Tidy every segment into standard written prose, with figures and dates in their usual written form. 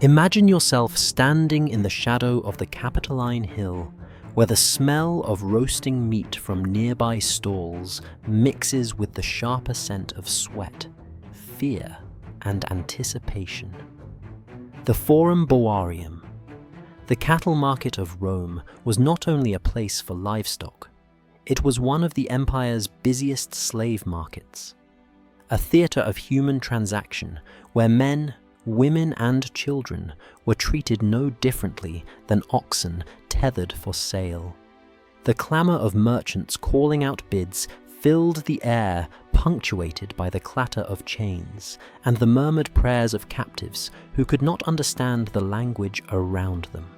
Imagine yourself standing in the shadow of the Capitoline Hill, where the smell of roasting meat from nearby stalls mixes with the sharper scent of sweat, fear, and anticipation. The Forum Boarium. The cattle market of Rome was not only a place for livestock, it was one of the empire's busiest slave markets. A theatre of human transaction where men, women and children were treated no differently than oxen tethered for sale. The clamour of merchants calling out bids filled the air, punctuated by the clatter of chains and the murmured prayers of captives who could not understand the language around them.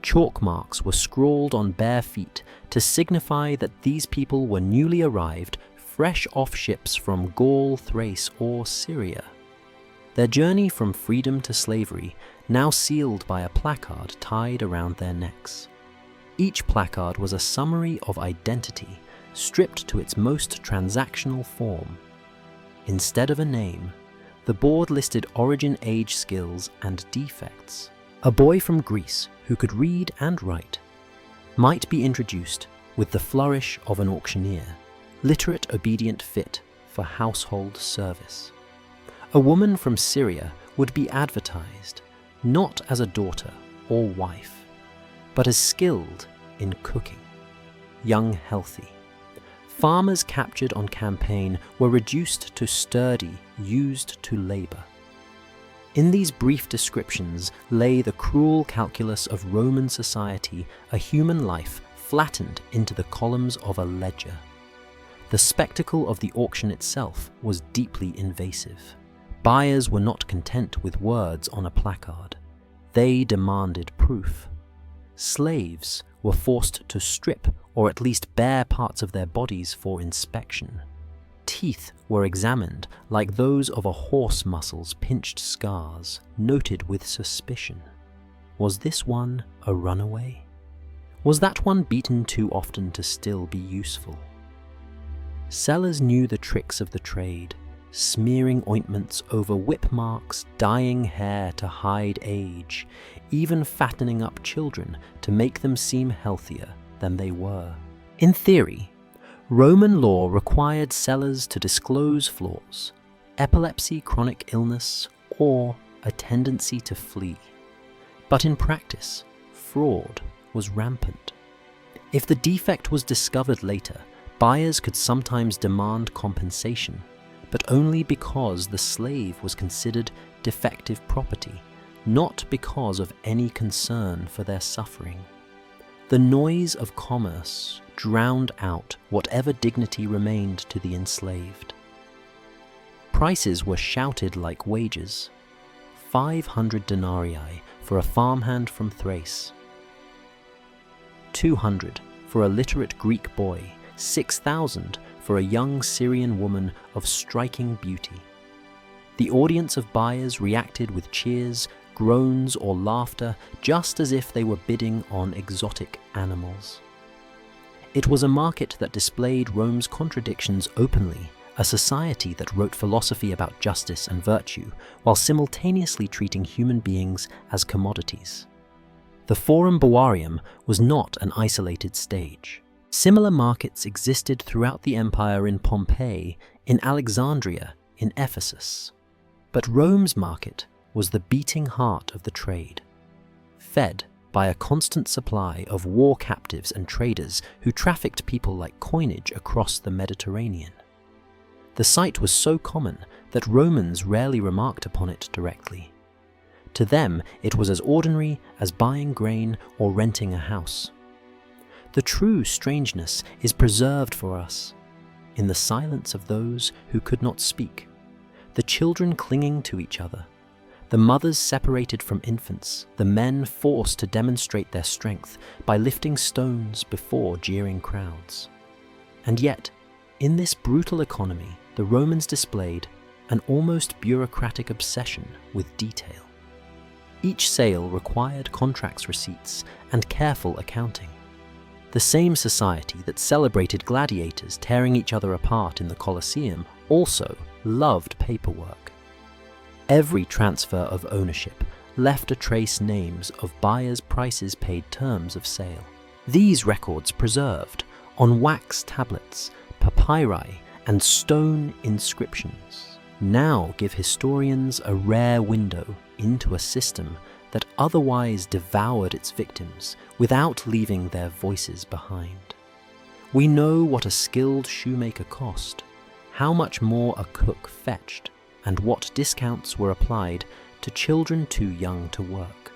Chalk marks were scrawled on bare feet to signify that these people were newly arrived, fresh off ships from Gaul, Thrace, or Syria. Their journey from freedom to slavery now sealed by a placard tied around their necks. Each placard was a summary of identity, stripped to its most transactional form. Instead of a name, the board listed origin, age, skills, and defects. A boy from Greece who could read and write might be introduced with the flourish of an auctioneer, literate, obedient, fit for household service. A woman from Syria would be advertised not as a daughter or wife, but as skilled in cooking, young, healthy. Farmers captured on campaign were reduced to sturdy, used to labor. In these brief descriptions lay the cruel calculus of Roman society, a human life flattened into the columns of a ledger. The spectacle of the auction itself was deeply invasive. Buyers were not content with words on a placard. They demanded proof. Slaves were forced to strip or at least bare parts of their bodies for inspection. Teeth were examined like those of a horse muscle's pinched scars, noted with suspicion. Was this one a runaway? Was that one beaten too often to still be useful? Sellers knew the tricks of the trade, smearing ointments over whip marks, dyeing hair to hide age, even fattening up children to make them seem healthier than they were. In theory, Roman law required sellers to disclose flaws, epilepsy, chronic illness, or a tendency to flee. But in practice, fraud was rampant. If the defect was discovered later, buyers could sometimes demand compensation, but only because the slave was considered defective property, not because of any concern for their suffering. The noise of commerce drowned out whatever dignity remained to the enslaved. Prices were shouted like wages: 500 denarii for a farmhand from Thrace, 200 for a literate Greek boy, 6,000 for a young Syrian woman of striking beauty. The audience of buyers reacted with cheers, groans, or laughter, just as if they were bidding on exotic animals. It was a market that displayed Rome's contradictions openly, a society that wrote philosophy about justice and virtue, while simultaneously treating human beings as commodities. The Forum Boarium was not an isolated stage. Similar markets existed throughout the empire in Pompeii, in Alexandria, in Ephesus. But Rome's market was the beating heart of the trade, fed by a constant supply of war captives and traders who trafficked people like coinage across the Mediterranean. The sight was so common that Romans rarely remarked upon it directly. To them, it was as ordinary as buying grain or renting a house. The true strangeness is preserved for us in the silence of those who could not speak, the children clinging to each other, the mothers separated from infants, the men forced to demonstrate their strength by lifting stones before jeering crowds. And yet, in this brutal economy, the Romans displayed an almost bureaucratic obsession with detail. Each sale required contracts, receipts, and careful accounting. The same society that celebrated gladiators tearing each other apart in the Colosseum also loved paperwork. Every transfer of ownership left to trace names of buyers' prices paid terms of sale. These records preserved on wax tablets, papyri, and stone inscriptions now give historians a rare window into a system that otherwise devoured its victims without leaving their voices behind. We know what a skilled shoemaker cost, how much more a cook fetched, and what discounts were applied to children too young to work.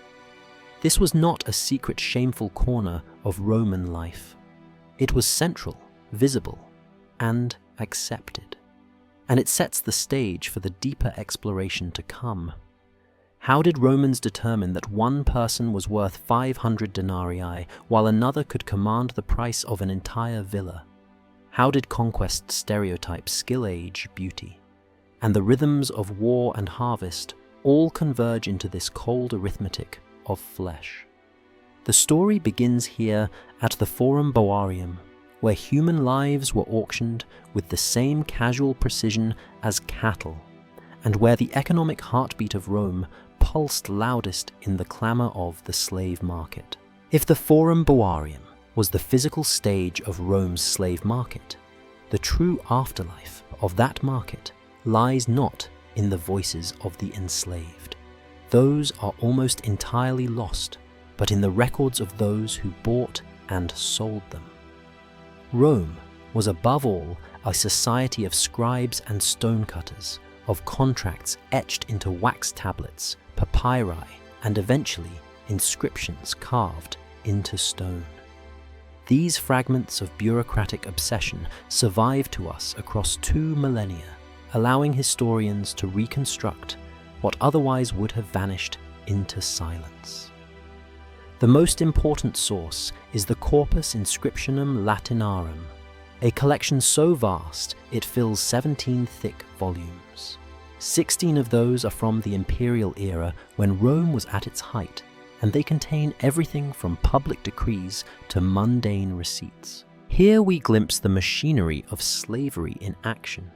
This was not a secret, shameful corner of Roman life. It was central, visible, and accepted. And it sets the stage for the deeper exploration to come. How did Romans determine that one person was worth 500 denarii while another could command the price of an entire villa? How did conquest stereotype skill, age, beauty, and the rhythms of war and harvest all converge into this cold arithmetic of flesh? The story begins here at the Forum Boarium, where human lives were auctioned with the same casual precision as cattle, and where the economic heartbeat of Rome pulsed loudest in the clamor of the slave market. If the Forum Boarium was the physical stage of Rome's slave market, the true afterlife of that market lies not in the voices of the enslaved. Those are almost entirely lost, but in the records of those who bought and sold them. Rome was above all a society of scribes and stonecutters, of contracts etched into wax tablets, papyri, and eventually inscriptions carved into stone. These fragments of bureaucratic obsession survive to us across 2 millennia, allowing historians to reconstruct what otherwise would have vanished into silence. The most important source is the Corpus Inscriptionum Latinarum, a collection so vast it fills 17 thick volumes. 16 of those are from the imperial era when Rome was at its height, and they contain everything from public decrees to mundane receipts. Here we glimpse the machinery of slavery in action.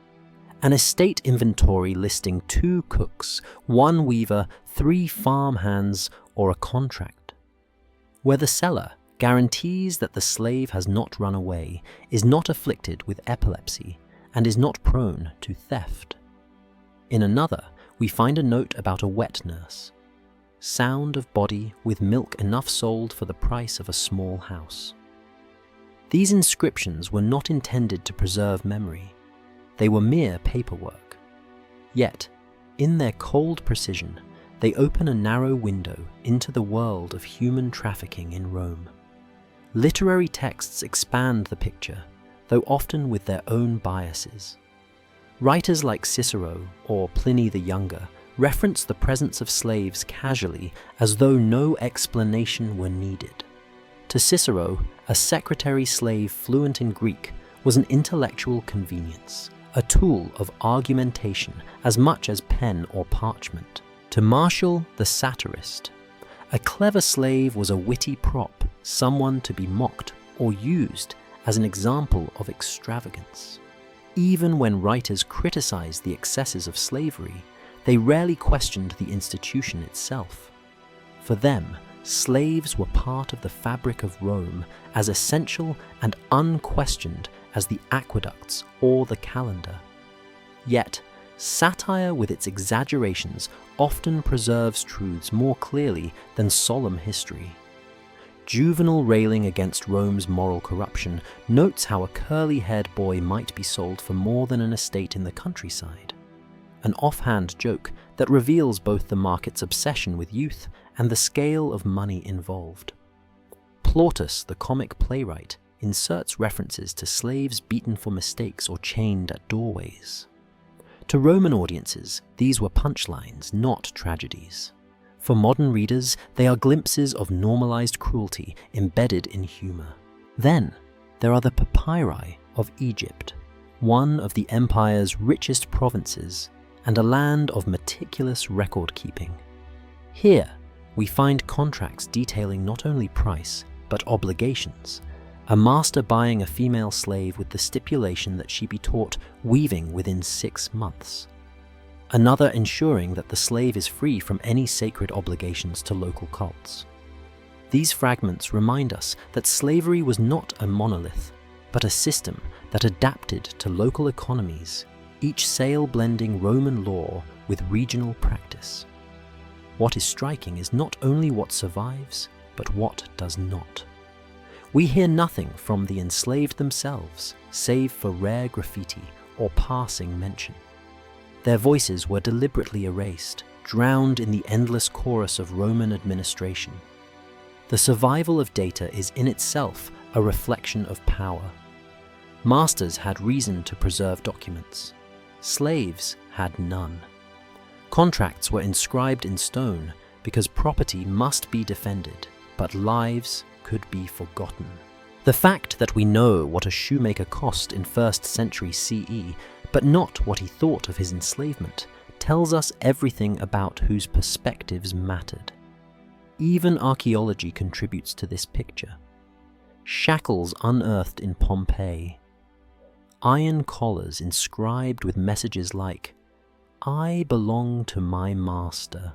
An estate inventory listing 2 cooks, 1 weaver, 3 farm hands, or a contract, where the seller guarantees that the slave has not run away, is not afflicted with epilepsy, and is not prone to theft. In another, we find a note about a wet nurse, sound of body with milk enough sold for the price of a small house. These inscriptions were not intended to preserve memory. They were mere paperwork. Yet, in their cold precision, they open a narrow window into the world of human trafficking in Rome. Literary texts expand the picture, though often with their own biases. Writers like Cicero or Pliny the Younger reference the presence of slaves casually as though no explanation were needed. To Cicero, a secretary slave fluent in Greek was an intellectual convenience, a tool of argumentation as much as pen or parchment. To Martial the satirist, a clever slave was a witty prop, someone to be mocked or used as an example of extravagance. Even when writers criticized the excesses of slavery, they rarely questioned the institution itself. For them, slaves were part of the fabric of Rome, as essential and unquestioned as the aqueducts or the calendar. Yet, satire with its exaggerations often preserves truths more clearly than solemn history. Juvenal railing against Rome's moral corruption notes how a curly-haired boy might be sold for more than an estate in the countryside, an offhand joke that reveals both the market's obsession with youth and the scale of money involved. Plautus, the comic playwright, inserts references to slaves beaten for mistakes or chained at doorways. To Roman audiences, these were punchlines, not tragedies. For modern readers, they are glimpses of normalized cruelty embedded in humor. Then, there are the papyri of Egypt, one of the empire's richest provinces, and a land of meticulous record-keeping. Here, we find contracts detailing not only price, but obligations, a master buying a female slave with the stipulation that she be taught weaving within 6 months. another ensuring that the slave is free from any sacred obligations to local cults. These fragments remind us that slavery was not a monolith, but a system that adapted to local economies, each sale blending Roman law with regional practice. What is striking is not only what survives, but what does not. We hear nothing from the enslaved themselves, save for rare graffiti or passing mention. Their voices were deliberately erased, drowned in the endless chorus of Roman administration. The survival of data is in itself a reflection of power. Masters had reason to preserve documents. Slaves had none. Contracts were inscribed in stone because property must be defended, but lives could be forgotten. The fact that we know what a shoemaker cost in 1st century CE, but not what he thought of his enslavement, tells us everything about whose perspectives mattered. Even archaeology contributes to this picture. Shackles unearthed in Pompeii, iron collars inscribed with messages like, "I belong to my master.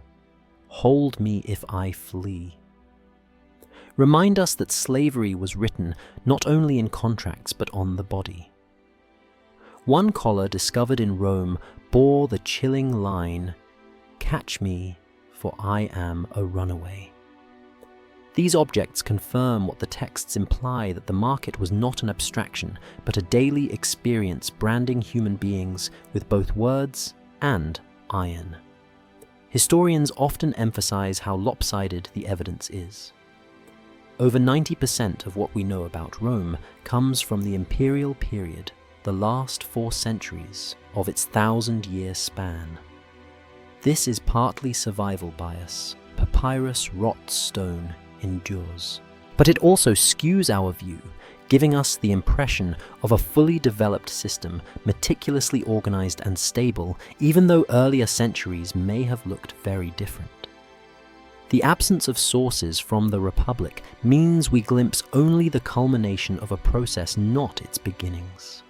Hold me if I flee," remind us that slavery was written not only in contracts but on the body. One collar discovered in Rome bore the chilling line, "Catch me, for I am a runaway." These objects confirm what the texts imply, that the market was not an abstraction, but a daily experience branding human beings with both words and iron. Historians often emphasize how lopsided the evidence is. Over 90% of what we know about Rome comes from the imperial period, the last 4 centuries of its 1,000-year span. This is partly survival bias. Papyrus rots stone, endures. But it also skews our view, giving us the impression of a fully developed system, meticulously organized and stable, even though earlier centuries may have looked very different. The absence of sources from the Republic means we glimpse only the culmination of a process, not its beginnings.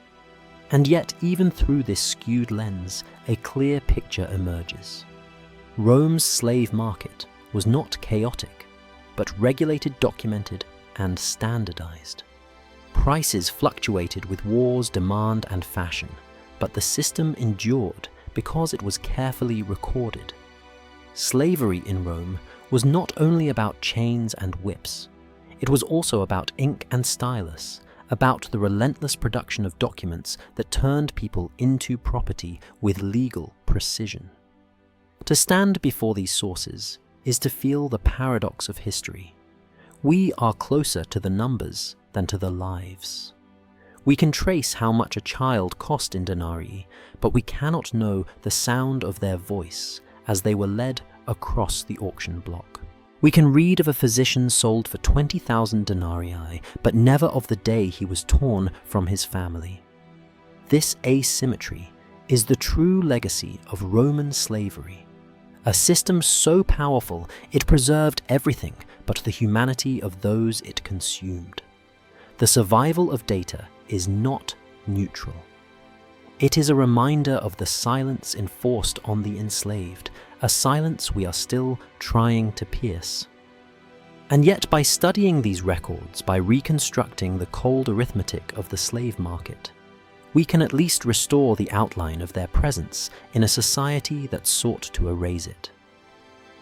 And yet, even through this skewed lens, a clear picture emerges. Rome's slave market was not chaotic, but regulated, documented, and standardized. Prices fluctuated with wars, demand, and fashion, but the system endured because it was carefully recorded. Slavery in Rome was not only about chains and whips, it was also about ink and stylus, about the relentless production of documents that turned people into property with legal precision. To stand before these sources is to feel the paradox of history. We are closer to the numbers than to the lives. We can trace how much a child cost in denarii, but we cannot know the sound of their voice as they were led across the auction block. We can read of a physician sold for 20,000 denarii, but never of the day he was torn from his family. This asymmetry is the true legacy of Roman slavery, a system so powerful it preserved everything but the humanity of those it consumed. The survival of data is not neutral. It is a reminder of the silence enforced on the enslaved, a silence we are still trying to pierce. And yet, by studying these records, by reconstructing the cold arithmetic of the slave market, we can at least restore the outline of their presence in a society that sought to erase it.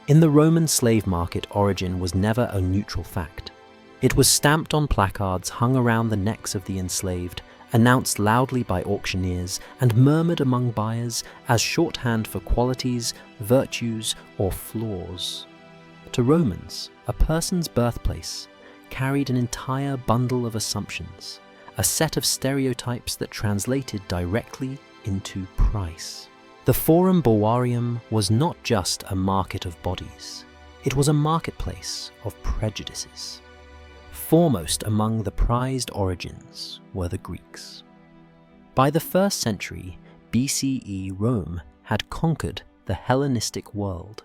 In the Roman slave market, origin was never a neutral fact. It was stamped on placards hung around the necks of the enslaved, announced loudly by auctioneers, and murmured among buyers as shorthand for qualities, virtues, or flaws. To Romans, a person's birthplace carried an entire bundle of assumptions, a set of stereotypes that translated directly into price. The Forum Boarium was not just a market of bodies, it was a marketplace of prejudices. Foremost among the prized origins were the Greeks. By the 1st century BCE, Rome had conquered the Hellenistic world.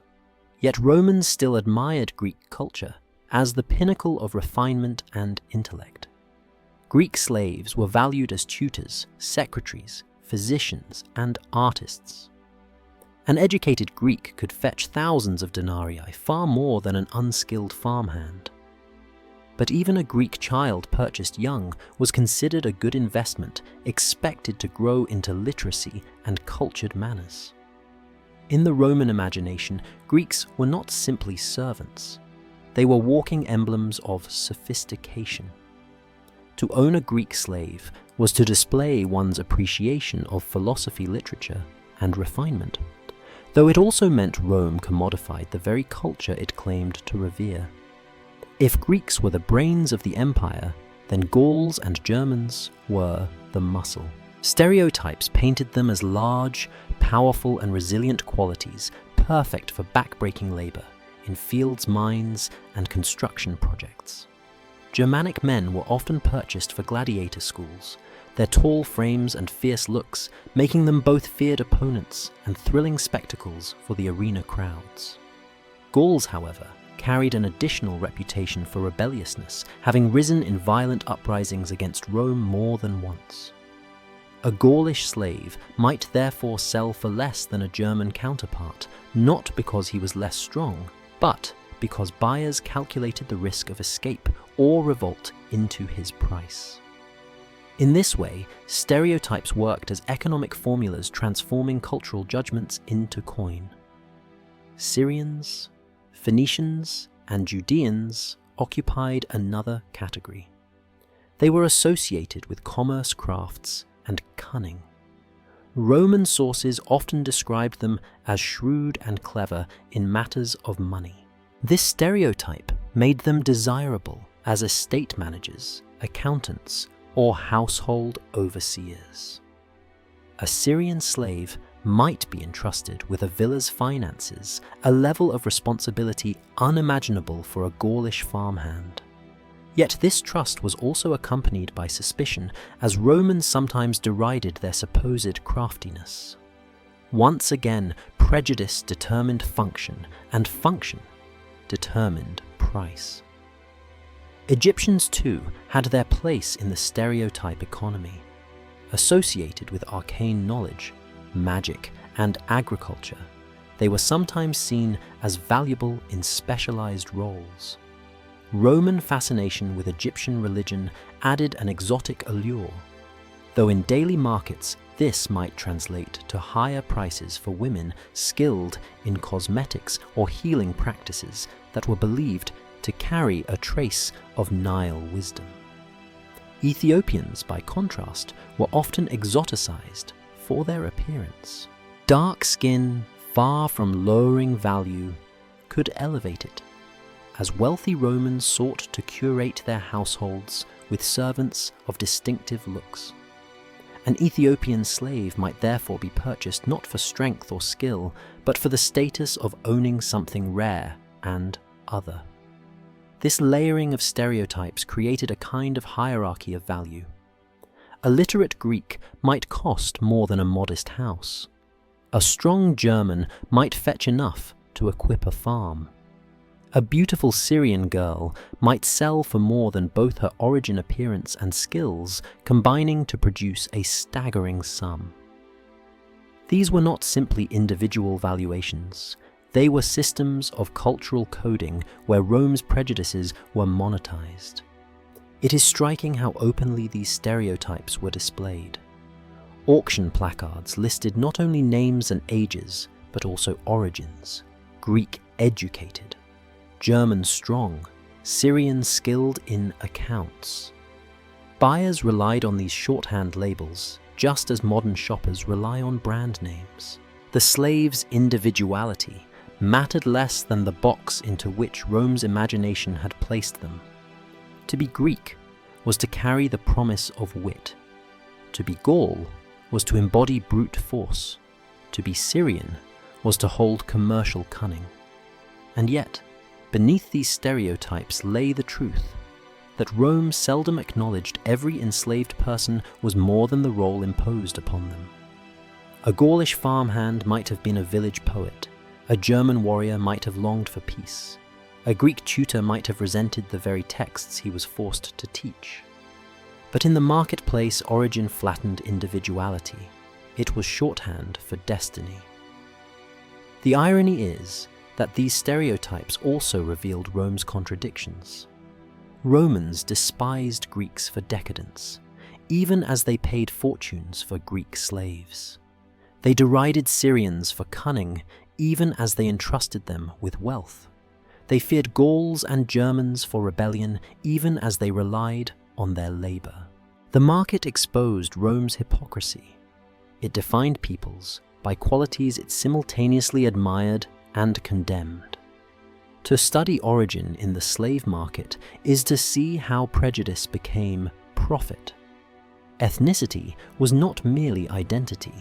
Yet Romans still admired Greek culture as the pinnacle of refinement and intellect. Greek slaves were valued as tutors, secretaries, physicians, and artists. An educated Greek could fetch thousands of denarii, far more than an unskilled farmhand. But even a Greek child purchased young was considered a good investment, expected to grow into literacy and cultured manners. In the Roman imagination, Greeks were not simply servants. They were walking emblems of sophistication. To own a Greek slave was to display one's appreciation of philosophy, literature, and refinement, though it also meant Rome commodified the very culture it claimed to revere. If Greeks were the brains of the empire, then Gauls and Germans were the muscle. Stereotypes painted them as large, powerful, and resilient qualities, perfect for backbreaking labor in fields, mines, and construction projects. Germanic men were often purchased for gladiator schools, their tall frames and fierce looks making them both feared opponents and thrilling spectacles for the arena crowds. Gauls, however, carried an additional reputation for rebelliousness, having risen in violent uprisings against Rome more than once. A Gaulish slave might therefore sell for less than a German counterpart, not because he was less strong, but because buyers calculated the risk of escape or revolt into his price. In this way, stereotypes worked as economic formulas transforming cultural judgments into coin. Syrians, Phoenicians, and Judeans occupied another category. They were associated with commerce crafts and cunning. Roman sources often described them as shrewd and clever in matters of money. This stereotype made them desirable as estate managers, accountants, or household overseers. A Syrian slave might be entrusted with a villa's finances, a level of responsibility unimaginable for a Gaulish farmhand. Yet this trust was also accompanied by suspicion, as Romans sometimes derided their supposed craftiness. Once again, prejudice determined function, and function determined price. Egyptians too had their place in the stereotype economy. Associated with arcane knowledge, magic, and agriculture, they were sometimes seen as valuable in specialized roles. Roman fascination with Egyptian religion added an exotic allure, though in daily markets this might translate to higher prices for women skilled in cosmetics or healing practices that were believed to carry a trace of Nile wisdom. Ethiopians, by contrast, were often exoticized for their appearance. Dark skin, far from lowering value, could elevate it, as wealthy Romans sought to curate their households with servants of distinctive looks. An Ethiopian slave might therefore be purchased not for strength or skill, but for the status of owning something rare and other. This layering of stereotypes created a kind of hierarchy of value. A literate Greek might cost more than a modest house. A strong German might fetch enough to equip a farm. A beautiful Syrian girl might sell for more than both her origin, appearance, and skills, combining to produce a staggering sum. These were not simply individual valuations. They were systems of cultural coding where Rome's prejudices were monetized. It is striking how openly these stereotypes were displayed. Auction placards listed not only names and ages, but also origins: Greek educated, German strong, Syrian skilled in accounts. Buyers relied on these shorthand labels, just as modern shoppers rely on brand names. The slave's individuality mattered less than the box into which Rome's imagination had placed them. To be Greek was to carry the promise of wit. To be Gaul was to embody brute force. To be Syrian was to hold commercial cunning. And yet, beneath these stereotypes lay the truth that Rome seldom acknowledged every enslaved person was more than the role imposed upon them. A Gaulish farmhand might have been a village poet. A German warrior might have longed for peace. A Greek tutor might have resented the very texts he was forced to teach. But in the marketplace, origin flattened individuality. It was shorthand for destiny. The irony is that these stereotypes also revealed Rome's contradictions. Romans despised Greeks for decadence, even as they paid fortunes for Greek slaves. They derided Syrians for cunning, even as they entrusted them with wealth. They feared Gauls and Germans for rebellion, even as they relied on their labor. The market exposed Rome's hypocrisy. It defined peoples by qualities it simultaneously admired and condemned. To study origin in the slave market is to see how prejudice became profit. Ethnicity was not merely identity,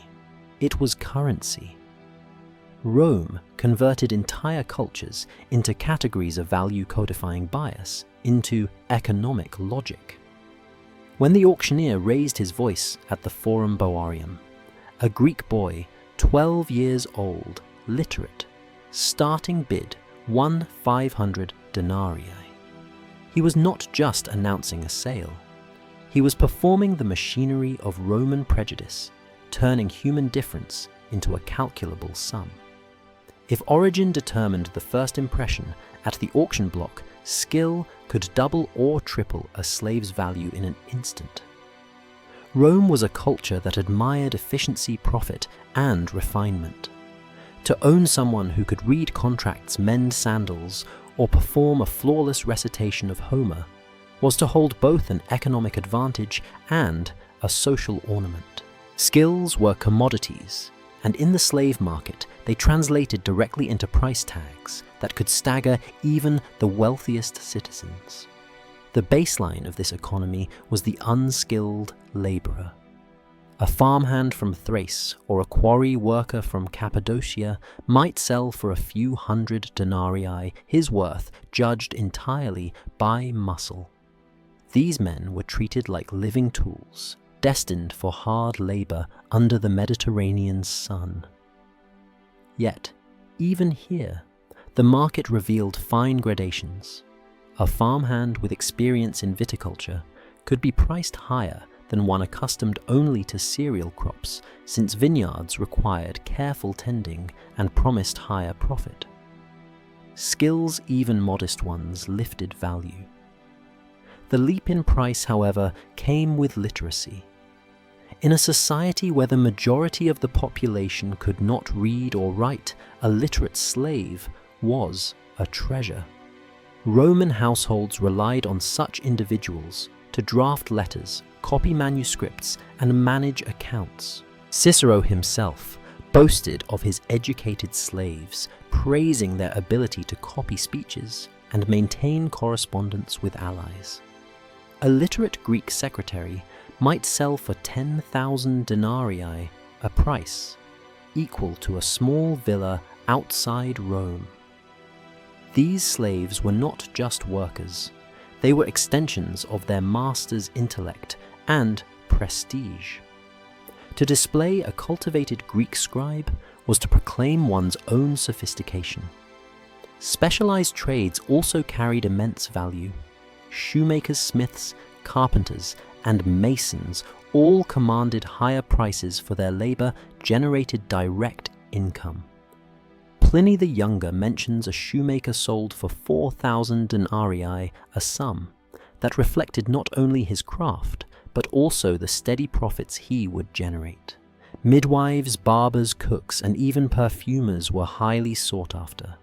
it was currency. Rome converted entire cultures into categories of value codifying bias, into economic logic. When the auctioneer raised his voice at the Forum Boarium, a Greek boy, 12 years old, literate, starting bid won 500 denarii. He was not just announcing a sale. He was performing the machinery of Roman prejudice, turning human difference into a calculable sum. If origin determined the first impression at the auction block, skill could double or triple a slave's value in an instant. Rome was a culture that admired efficiency, profit, and refinement. To own someone who could read contracts, mend sandals, or perform a flawless recitation of Homer was to hold both an economic advantage and a social ornament. Skills were commodities, and in the slave market, they translated directly into price tags that could stagger even the wealthiest citizens. The baseline of this economy was the unskilled laborer. A farmhand from Thrace or a quarry worker from Cappadocia might sell for a few hundred denarii, his worth judged entirely by muscle. These men were treated like living tools, destined for hard labor under the Mediterranean sun. Yet, even here, the market revealed fine gradations. A farmhand with experience in viticulture could be priced higher than one accustomed only to cereal crops, since vineyards required careful tending and promised higher profit. Skills, even modest ones, lifted value. The leap in price, however, came with literacy. In a society where the majority of the population could not read or write, a literate slave was a treasure. Roman households relied on such individuals to draft letters, copy manuscripts, and manage accounts. Cicero himself boasted of his educated slaves, praising their ability to copy speeches and maintain correspondence with allies. A literate Greek secretary might sell for 10,000 denarii, a price equal to a small villa outside Rome. These slaves were not just workers, they were extensions of their master's intellect and prestige. To display a cultivated Greek scribe was to proclaim one's own sophistication. Specialized trades also carried immense value. Shoemakers, smiths, carpenters, and masons all commanded higher prices for their labor generated direct income. Pliny the Younger mentions a shoemaker sold for 4,000 denarii, a sum that reflected not only his craft, but also the steady profits he would generate. Midwives, barbers, cooks, and even perfumers were highly sought after.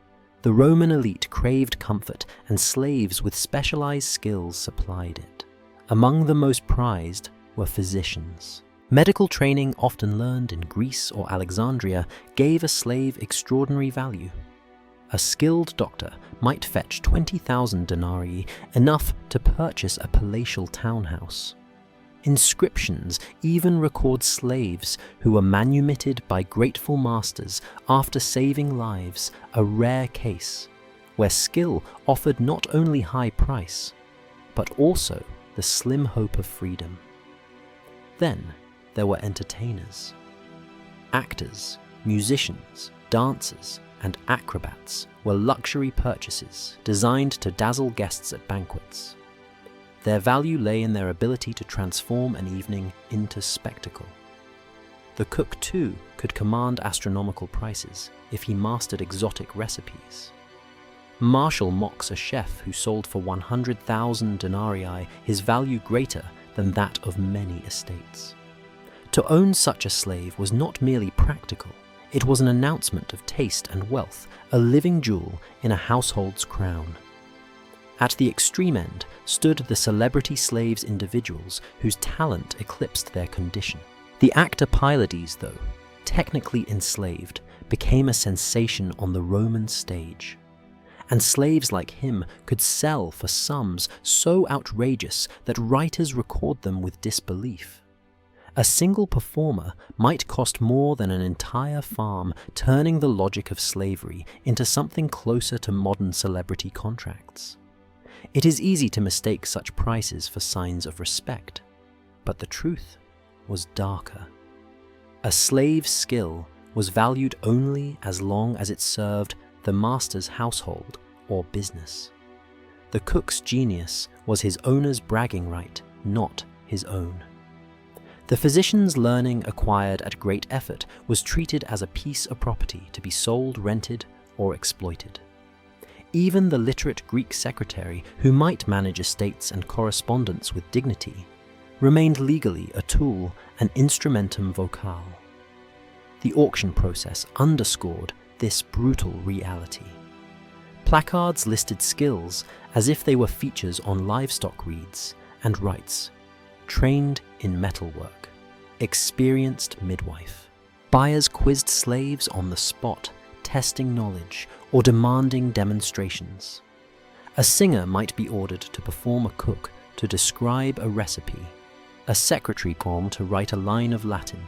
The Roman elite craved comfort, and slaves with specialized skills supplied it. Among the most prized were physicians. Medical training, often learned in Greece or Alexandria, gave a slave extraordinary value. A skilled doctor might fetch 20,000 denarii, enough to purchase a palatial townhouse. Inscriptions even record slaves who were manumitted by grateful masters after saving lives, a rare case, where skill offered not only high price, but also the slim hope of freedom. Then there were entertainers. Actors, musicians, dancers, and acrobats were luxury purchases designed to dazzle guests at banquets. Their value lay in their ability to transform an evening into spectacle. The cook, too, could command astronomical prices if he mastered exotic recipes. Martial mocks a chef who sold for 100,000 denarii, his value greater than that of many estates. To own such a slave was not merely practical, it was an announcement of taste and wealth, a living jewel in a household's crown. At the extreme end stood the celebrity slaves individuals whose talent eclipsed their condition. The actor Pylades, though, technically enslaved, became a sensation on the Roman stage. And slaves like him could sell for sums so outrageous that writers record them with disbelief. A single performer might cost more than an entire farm, turning the logic of slavery into something closer to modern celebrity contracts. It is easy to mistake such prices for signs of respect, but the truth was darker. A slave's skill was valued only as long as it served the master's household or business. The cook's genius was his owner's bragging right, not his own. The physician's learning acquired at great effort was treated as a piece of property to be sold, rented, or exploited. Even the literate Greek secretary, who might manage estates and correspondence with dignity, remained legally a tool, an instrumentum vocale. The auction process underscored this brutal reality. Placards listed skills as if they were features on livestock reeds and rights. Trained in metalwork, experienced midwife. Buyers quizzed slaves on the spot, testing knowledge or demanding demonstrations. A singer might be ordered to perform a cook to describe a recipe, a secretary poem to write a line of Latin.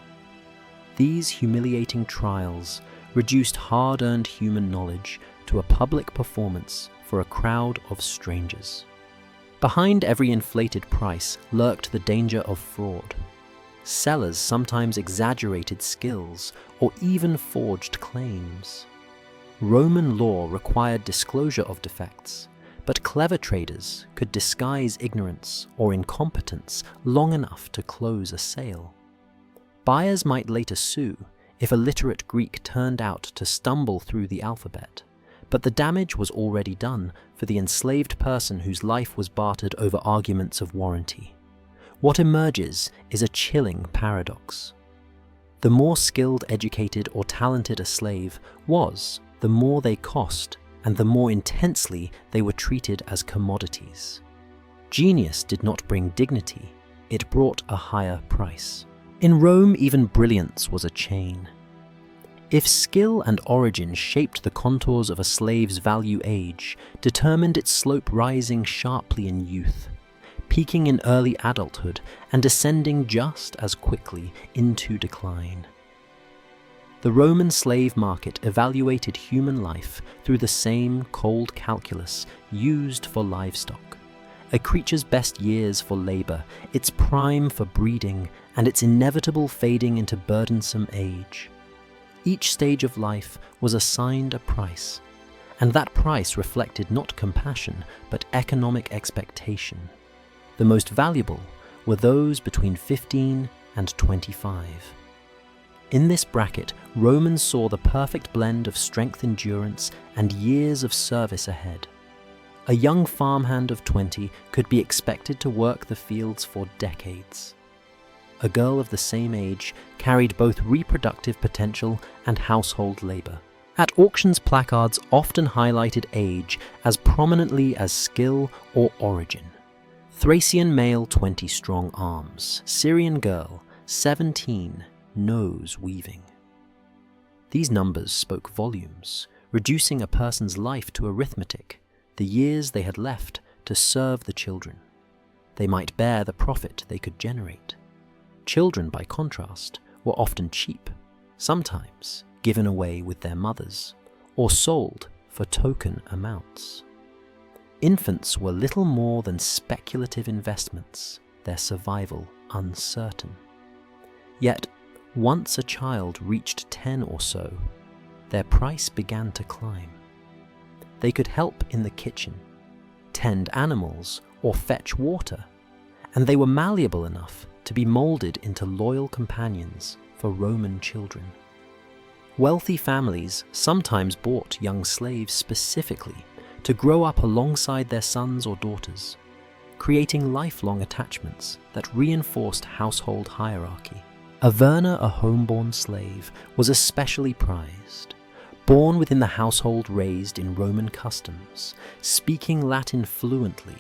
These humiliating trials reduced hard-earned human knowledge to a public performance for a crowd of strangers. Behind every inflated price lurked the danger of fraud. Sellers sometimes exaggerated skills or even forged claims. Roman law required disclosure of defects, but clever traders could disguise ignorance or incompetence long enough to close a sale. Buyers might later sue if a literate Greek turned out to stumble through the alphabet, but the damage was already done for the enslaved person whose life was bartered over arguments of warranty. What emerges is a chilling paradox. The more skilled, educated, or talented a slave was, the more they cost, and the more intensely they were treated as commodities. Genius did not bring dignity, it brought a higher price. In Rome, even brilliance was a chain. If skill and origin shaped the contours of a slave's value, age determined its slope, rising sharply in youth, peaking in early adulthood, and descending just as quickly into decline. The Roman slave market evaluated human life through the same cold calculus used for livestock. A creature's best years for labor, its prime for breeding, and its inevitable fading into burdensome age. Each stage of life was assigned a price, and that price reflected not compassion, but economic expectation. The most valuable were those between 15 and 25. In this bracket, Romans saw the perfect blend of strength, endurance, and years of service ahead. A young farmhand of 20 could be expected to work the fields for decades. A girl of the same age carried both reproductive potential and household labor. At auctions, placards often highlighted age as prominently as skill or origin. Thracian male, 20 strong arms. Syrian girl, 17, nose weaving. These numbers spoke volumes, reducing a person's life to arithmetic, the years they had left to serve the children. They might bear the profit they could generate. Children, by contrast, were often cheap, sometimes given away with their mothers, or sold for token amounts. Infants were little more than speculative investments, their survival uncertain. Yet, once a child reached 10 or so, their price began to climb. They could help in the kitchen, tend animals, or fetch water, and they were malleable enough to be molded into loyal companions for Roman children. Wealthy families sometimes bought young slaves specifically to grow up alongside their sons or daughters, creating lifelong attachments that reinforced household hierarchy. A verna, a homeborn slave, was especially prized. Born within the household raised in Roman customs, speaking Latin fluently,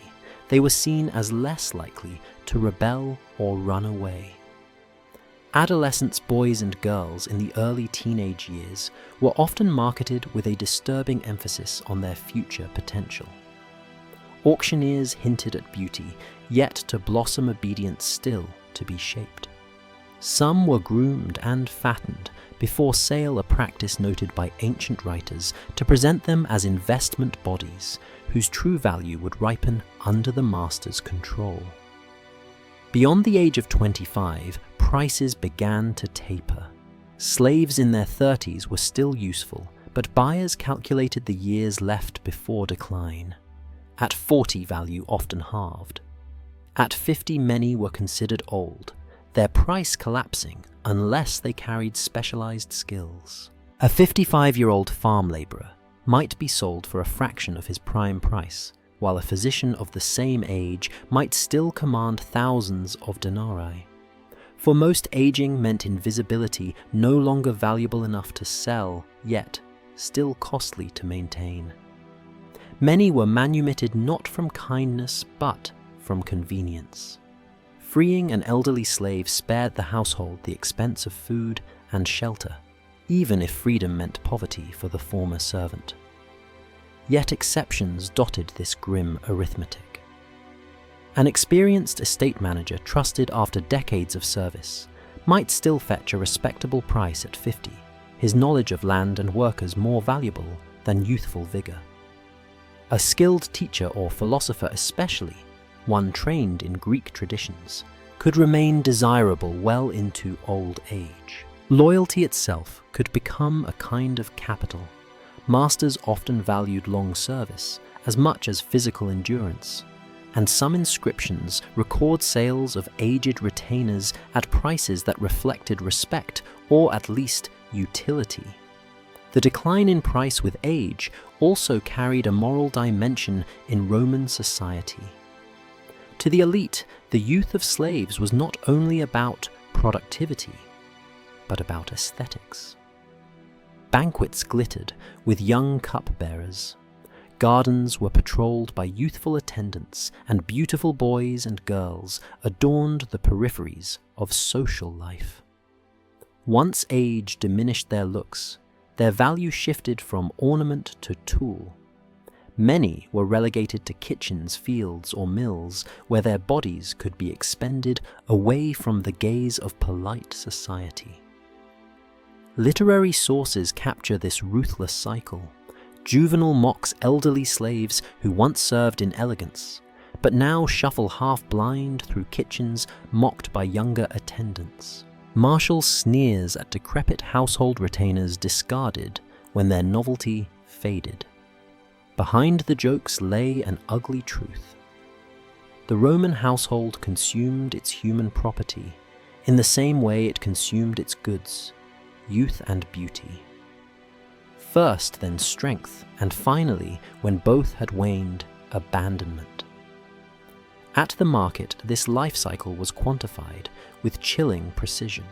they were seen as less likely to rebel or run away. Adolescents, boys and girls in the early teenage years were often marketed with a disturbing emphasis on their future potential. Auctioneers hinted at beauty, yet to blossom obedience still to be shaped. Some were groomed and fattened before sale, a practice noted by ancient writers to present them as investment bodies whose true value would ripen under the master's control. Beyond the age of 25, prices began to taper. Slaves in their 30s were still useful, but buyers calculated the years left before decline. At 40, value often halved. At 50, many were considered old, their price collapsing unless they carried specialized skills. A 55-year-old farm laborer might be sold for a fraction of his prime price, while a physician of the same age might still command thousands of denarii. For most, aging meant invisibility, no longer valuable enough to sell, yet still costly to maintain. Many were manumitted not from kindness but from convenience. Freeing an elderly slave spared the household the expense of food and shelter, even if freedom meant poverty for the former servant. Yet exceptions dotted this grim arithmetic. An experienced estate manager trusted after decades of service might still fetch a respectable price at 50, his knowledge of land and workers more valuable than youthful vigor. A skilled teacher or philosopher especially, one trained in Greek traditions, could remain desirable well into old age. Loyalty itself could become a kind of capital. Masters often valued long service as much as physical endurance, and some inscriptions record sales of aged retainers at prices that reflected respect or at least utility. The decline in price with age also carried a moral dimension in Roman society. To the elite, the youth of slaves was not only about productivity, but about aesthetics. Banquets glittered with young cupbearers. Gardens were patrolled by youthful attendants, and beautiful boys and girls adorned the peripheries of social life. Once age diminished their looks, their value shifted from ornament to tool. Many were relegated to kitchens, fields, or mills where their bodies could be expended away from the gaze of polite society. Literary sources capture this ruthless cycle. Juvenal mocks elderly slaves who once served in elegance, but now shuffle half-blind through kitchens mocked by younger attendants. Martial sneers at decrepit household retainers discarded when their novelty faded. Behind the jokes lay an ugly truth. The Roman household consumed its human property in the same way it consumed its goods, youth and beauty. First, then strength, and finally, when both had waned, abandonment. At the market, this life cycle was quantified with chilling precision.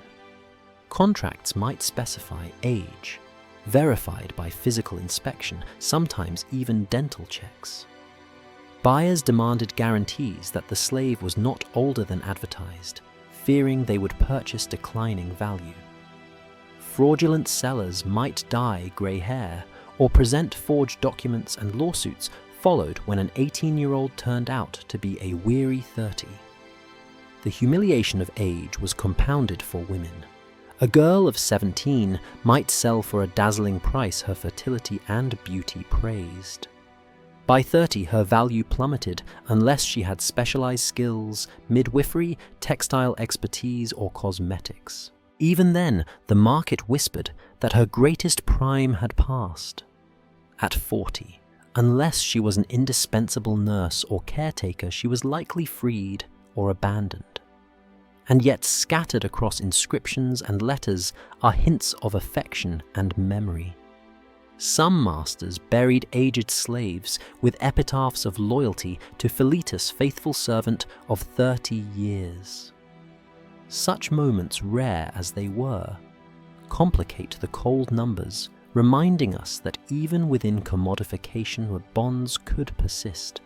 Contracts might specify age, verified by physical inspection, sometimes even dental checks. Buyers demanded guarantees that the slave was not older than advertised, fearing they would purchase declining value. Fraudulent sellers might dye grey hair or present forged documents, and lawsuits followed when an 18-year-old turned out to be a weary 30. The humiliation of age was compounded for women. A girl of 17 might sell for a dazzling price her fertility and beauty praised. By 30, her value plummeted unless she had specialized skills, midwifery, textile expertise, or cosmetics. Even then, the market whispered that her greatest prime had passed. At 40, unless she was an indispensable nurse or caretaker, she was likely freed or abandoned. and yet scattered across inscriptions and letters are hints of affection and memory. Some masters buried aged slaves with epitaphs of loyalty to Philetus, faithful servant of 30 years. Such moments, rare as they were, complicate the cold numbers, reminding us that even within commodification bonds could persist.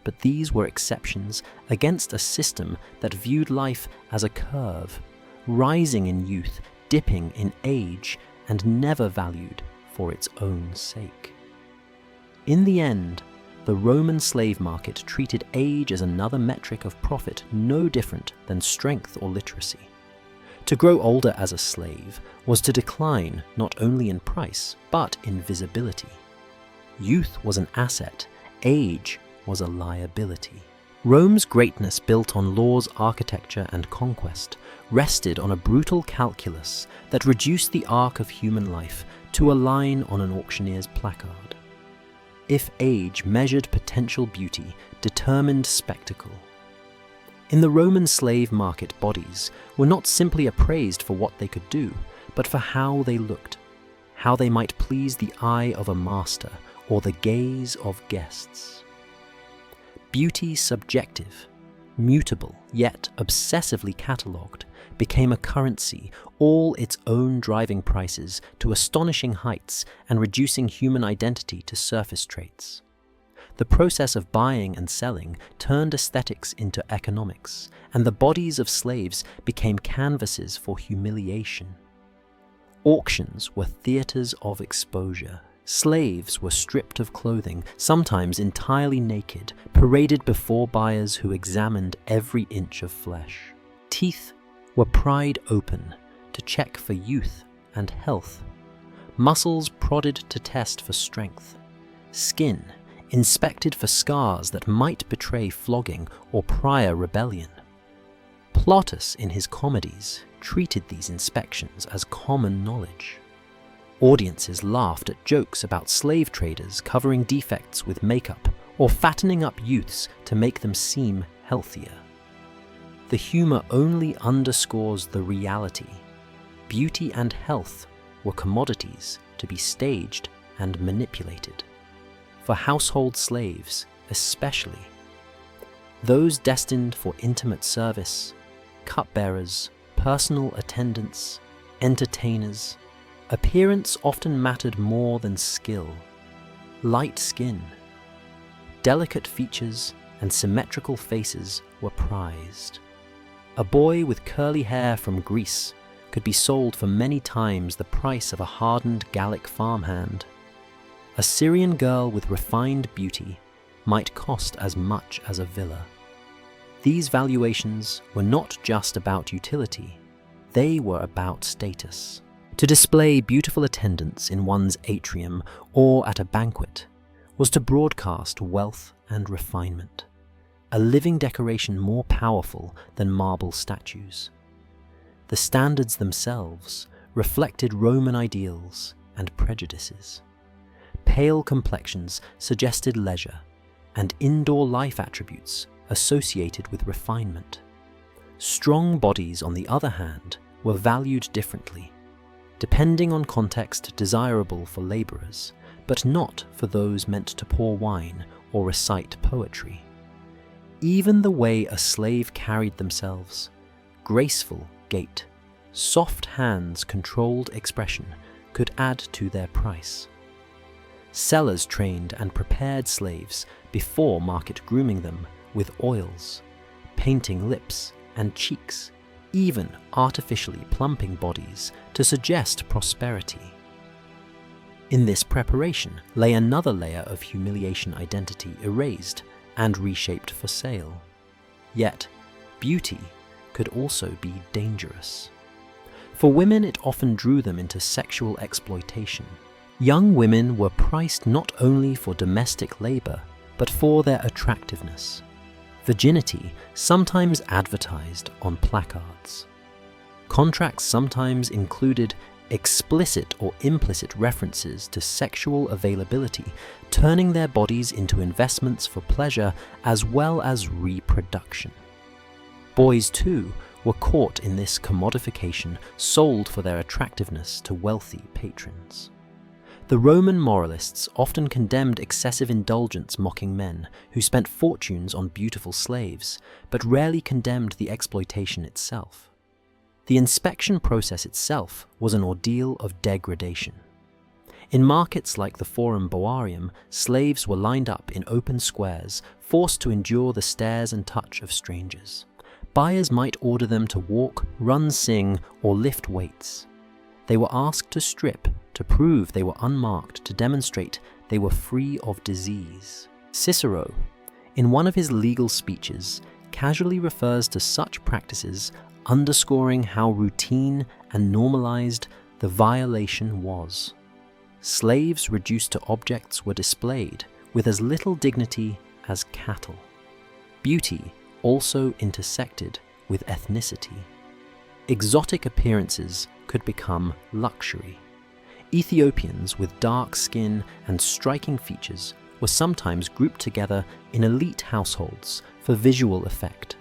But these were exceptions against a system that viewed life as a curve, rising in youth, dipping in age, and never valued for its own sake. In the end, the Roman slave market treated age as another metric of profit no different than strength or literacy. To grow older as a slave was to decline not only in price, but in visibility. Youth was an asset, age was a liability. Rome's greatness, built on law's architecture and conquest, rested on a brutal calculus that reduced the arc of human life to a line on an auctioneer's placard. If age measured potential beauty, determined spectacle. In the Roman slave market, bodies were not simply appraised for what they could do, but for how they looked, how they might please the eye of a master or the gaze of guests. Beauty, subjective, mutable, yet obsessively catalogued, became a currency, all its own driving prices to astonishing heights and reducing human identity to surface traits. The process of buying and selling turned aesthetics into economics, and the bodies of slaves became canvases for humiliation. Auctions were theatres of exposure. Slaves were stripped of clothing, sometimes entirely naked, paraded before buyers who examined every inch of flesh. Teeth were pried open to check for youth and health. Muscles prodded to test for strength. Skin inspected for scars that might betray flogging or prior rebellion. Plautus, in his comedies, treated these inspections as common knowledge. Audiences laughed at jokes about slave traders covering defects with makeup or fattening up youths to make them seem healthier. The humor only underscores the reality. Beauty and health were commodities to be staged and manipulated. For household slaves, especially. Those destined for intimate service, cupbearers, personal attendants, entertainers, appearance often mattered more than skill. Light skin, delicate features, and symmetrical faces were prized. A boy with curly hair from Greece could be sold for many times the price of a hardened Gallic farmhand. A Syrian girl with refined beauty might cost as much as a villa. These valuations were not just about utility, they were about status. To display beautiful attendants in one's atrium or at a banquet was to broadcast wealth and refinement, a living decoration more powerful than marble statues. The standards themselves reflected Roman ideals and prejudices. Pale complexions suggested leisure, and indoor life attributes associated with refinement. Strong bodies, on the other hand, were valued differently, depending on context, desirable for laborers, but not for those meant to pour wine or recite poetry. Even the way a slave carried themselves, graceful gait, soft hands, controlled expression, could add to their price. Sellers trained and prepared slaves before market grooming them with oils, painting lips and cheeks, even artificially plumping bodies to suggest prosperity. In this preparation lay another layer of humiliation identity erased and reshaped for sale. Yet, beauty could also be dangerous. For women, it often drew them into sexual exploitation. Young women were priced not only for domestic labor, but for their attractiveness. Virginity sometimes advertised on placards. Contracts sometimes included explicit or implicit references to sexual availability, turning their bodies into investments for pleasure as well as reproduction. Boys, too, were caught in this commodification, sold for their attractiveness to wealthy patrons. The Roman moralists often condemned excessive indulgence mocking men who spent fortunes on beautiful slaves, but rarely condemned the exploitation itself. The inspection process itself was an ordeal of degradation. In markets like the Forum Boarium, slaves were lined up in open squares, forced to endure the stares and touch of strangers. Buyers might order them to walk, run, sing, or lift weights. They were asked to strip, to prove they were unmarked, to demonstrate they were free of disease. Cicero, in one of his legal speeches, casually refers to such practices, underscoring how routine and normalized the violation was. Slaves reduced to objects were displayed with as little dignity as cattle. Beauty also intersected with ethnicity. Exotic appearances could become luxury. Ethiopians with dark skin and striking features were sometimes grouped together in elite households for visual effect.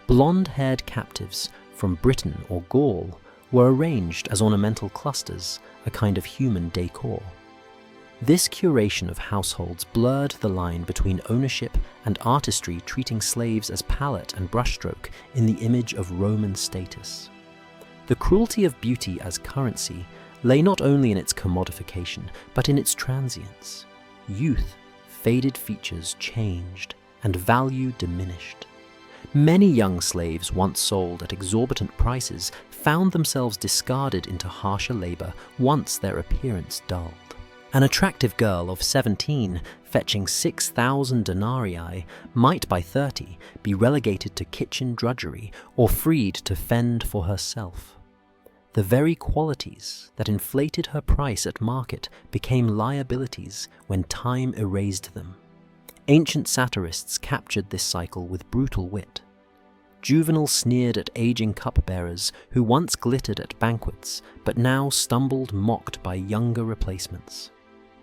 Blonde-haired captives from Britain or Gaul were arranged as ornamental clusters, a kind of human decor. This curation of households blurred the line between ownership and artistry, treating slaves as palette and brushstroke in the image of Roman status. The cruelty of beauty as currency lay not only in its commodification, but in its transience. Youth, faded features changed, and value diminished. Many young slaves once sold at exorbitant prices found themselves discarded into harsher labor once their appearance dulled. An attractive girl of 17 fetching 6,000 denarii might by 30 be relegated to kitchen drudgery or freed to fend for herself. The very qualities that inflated her price at market became liabilities when time erased them. Ancient satirists captured this cycle with brutal wit. Juvenal sneered at aging cupbearers who once glittered at banquets, but now stumbled mocked by younger replacements.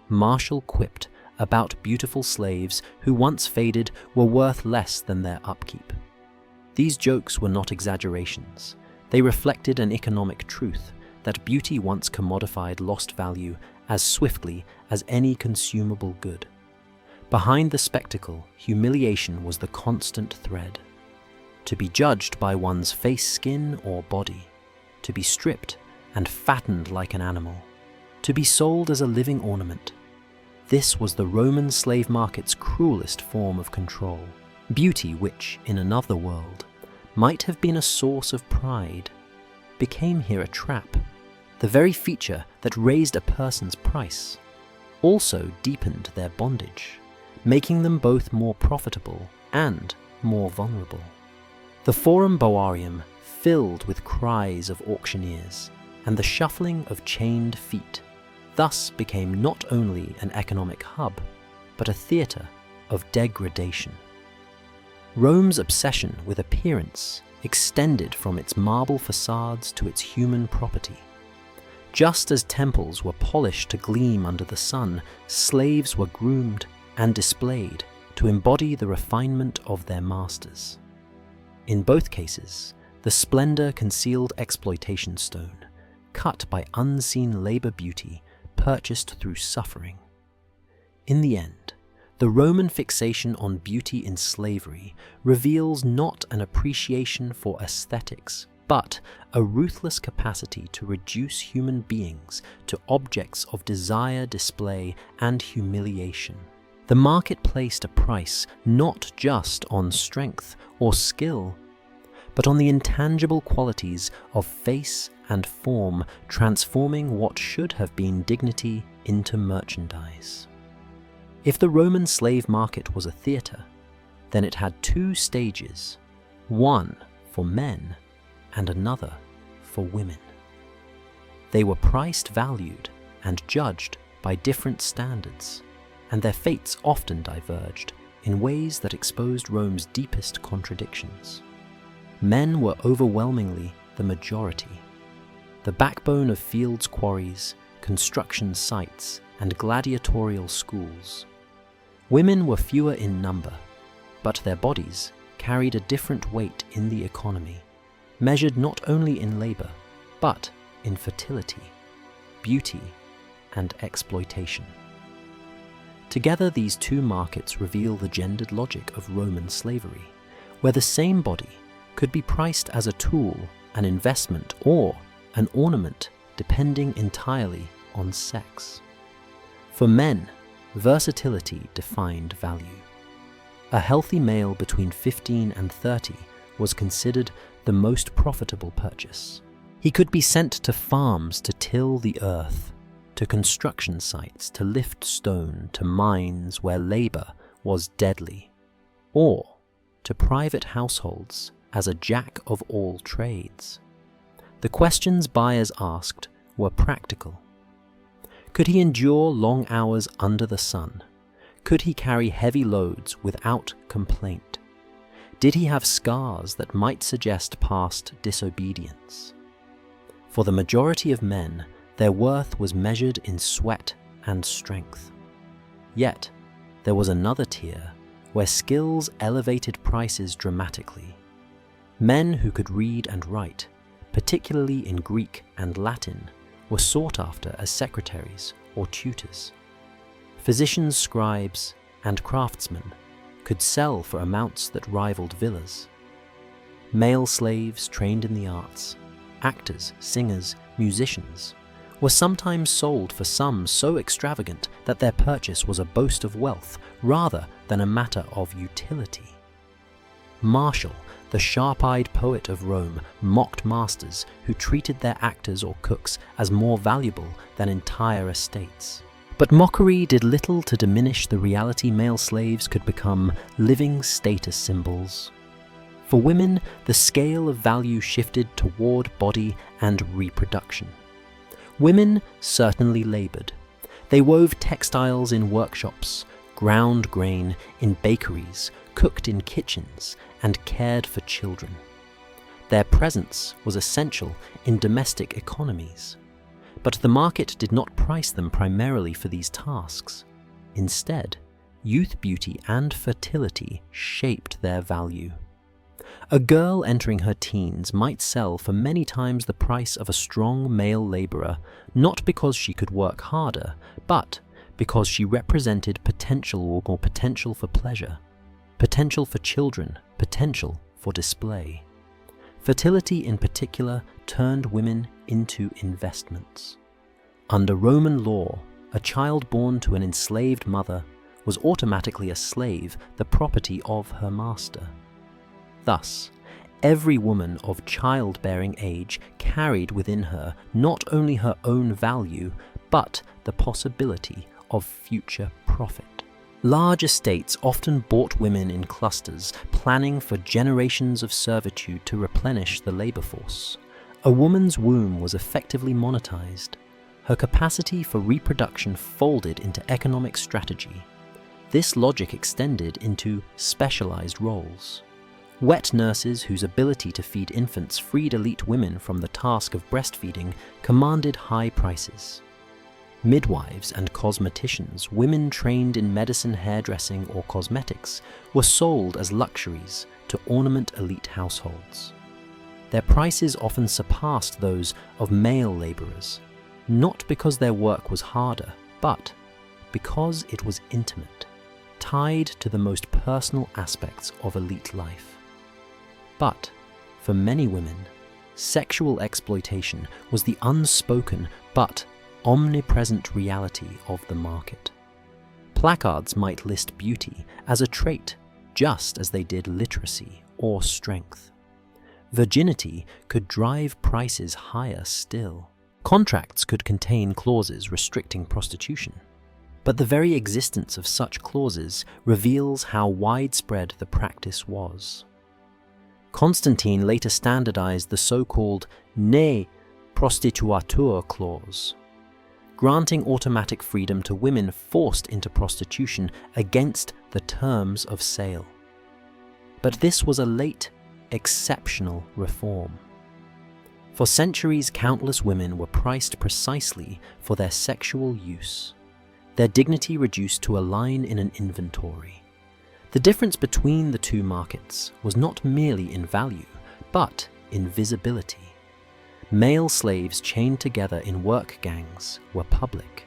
Martial quipped about beautiful slaves who once faded were worth less than their upkeep. These jokes were not exaggerations. They reflected an economic truth that beauty once commodified lost value as swiftly as any consumable good. Behind the spectacle, humiliation was the constant thread. To be judged by one's face, skin, or body. To be stripped and fattened like an animal. To be sold as a living ornament. This was the Roman slave market's cruelest form of control. Beauty, which, in another world, might have been a source of pride, became here a trap. The very feature that raised a person's price also deepened their bondage, making them both more profitable and more vulnerable. The Forum Boarium filled with cries of auctioneers and the shuffling of chained feet, thus became not only an economic hub, but a theatre of degradation. Rome's obsession with appearance extended from its marble facades to its human property. Just as temples were polished to gleam under the sun, slaves were groomed and displayed to embody the refinement of their masters. In both cases, the splendor concealed exploitation stone, cut by unseen labor beauty, purchased through suffering. In the end, the Roman fixation on beauty in slavery reveals not an appreciation for aesthetics, but a ruthless capacity to reduce human beings to objects of desire, display, and humiliation. The market placed a price not just on strength or skill, but on the intangible qualities of face and form, transforming what should have been dignity into merchandise. If the Roman slave market was a theatre, then it had two stages, one for men and another for women. They were priced, valued, and judged by different standards, and their fates often diverged in ways that exposed Rome's deepest contradictions. Men were overwhelmingly the majority, the backbone of fields, quarries, construction sites, and gladiatorial schools. Women were fewer in number, but their bodies carried a different weight in the economy. measured not only in labor, but in fertility, beauty, and exploitation. Together, these two markets reveal the gendered logic of Roman slavery, where the same body could be priced as a tool, an investment, or an ornament, depending entirely on sex. For men, versatility defined value. A healthy male between 15 and 30 was considered the most profitable purchase. He could be sent to farms to till the earth, to construction sites to lift stone, to mines where labor was deadly, or to private households as a jack of all trades. The questions buyers asked were practical. Could he endure long hours under the sun? Could he carry heavy loads without complaint? Did he have scars that might suggest past disobedience? For the majority of men, their worth was measured in sweat and strength. Yet, there was another tier where skills elevated prices dramatically. Men who could read and write, particularly in Greek and Latin, were sought after as secretaries or tutors. Physicians, scribes, and craftsmen could sell for amounts that rivaled villas. Male slaves trained in the arts, actors, singers, musicians, were sometimes sold for sums so extravagant that their purchase was a boast of wealth rather than a matter of utility. Martial, the sharp-eyed poet of Rome, mocked masters who treated their actors or cooks as more valuable than entire estates. But mockery did little to diminish the reality male slaves could become living status symbols. For women, the scale of value shifted toward body and reproduction. Women certainly labored. They wove textiles in workshops, ground grain in bakeries, cooked in kitchens, and cared for children. Their presence was essential in domestic economies. But the market did not price them primarily for these tasks. Instead, youth, beauty, and fertility shaped their value. A girl entering her teens might sell for many times the price of a strong male laborer, not because she could work harder, but because she represented potential or potential for pleasure, potential for children, potential for display. Fertility in particular turned women into investments. Under Roman law, a child born to an enslaved mother was automatically a slave, the property of her master. Thus, every woman of childbearing age carried within her not only her own value, but the possibility of future profit. Large estates often bought women in clusters, planning for generations of servitude to replenish the labor force. A woman's womb was effectively monetized. Her capacity for reproduction folded into economic strategy. This logic extended into specialized roles. Wet nurses whose ability to feed infants freed elite women from the task of breastfeeding commanded high prices. Midwives and cosmeticians, women trained in medicine, hairdressing, or cosmetics, were sold as luxuries to ornament elite households. Their prices often surpassed those of male laborers, not because their work was harder, but because it was intimate, tied to the most personal aspects of elite life. But, for many women, sexual exploitation was the unspoken but omnipresent reality of the market. Placards might list beauty as a trait, just as they did literacy or strength. Virginity could drive prices higher still. Contracts could contain clauses restricting prostitution. But the very existence of such clauses reveals how widespread the practice was. Constantine later standardized the so-called ne prostituatur clause, granting automatic freedom to women forced into prostitution against the terms of sale. But this was a late, exceptional reform. For centuries, countless women were priced precisely for their sexual use, their dignity reduced to a line in an inventory. The difference between the two markets was not merely in value, but invisibility. Male slaves chained together in work gangs were public.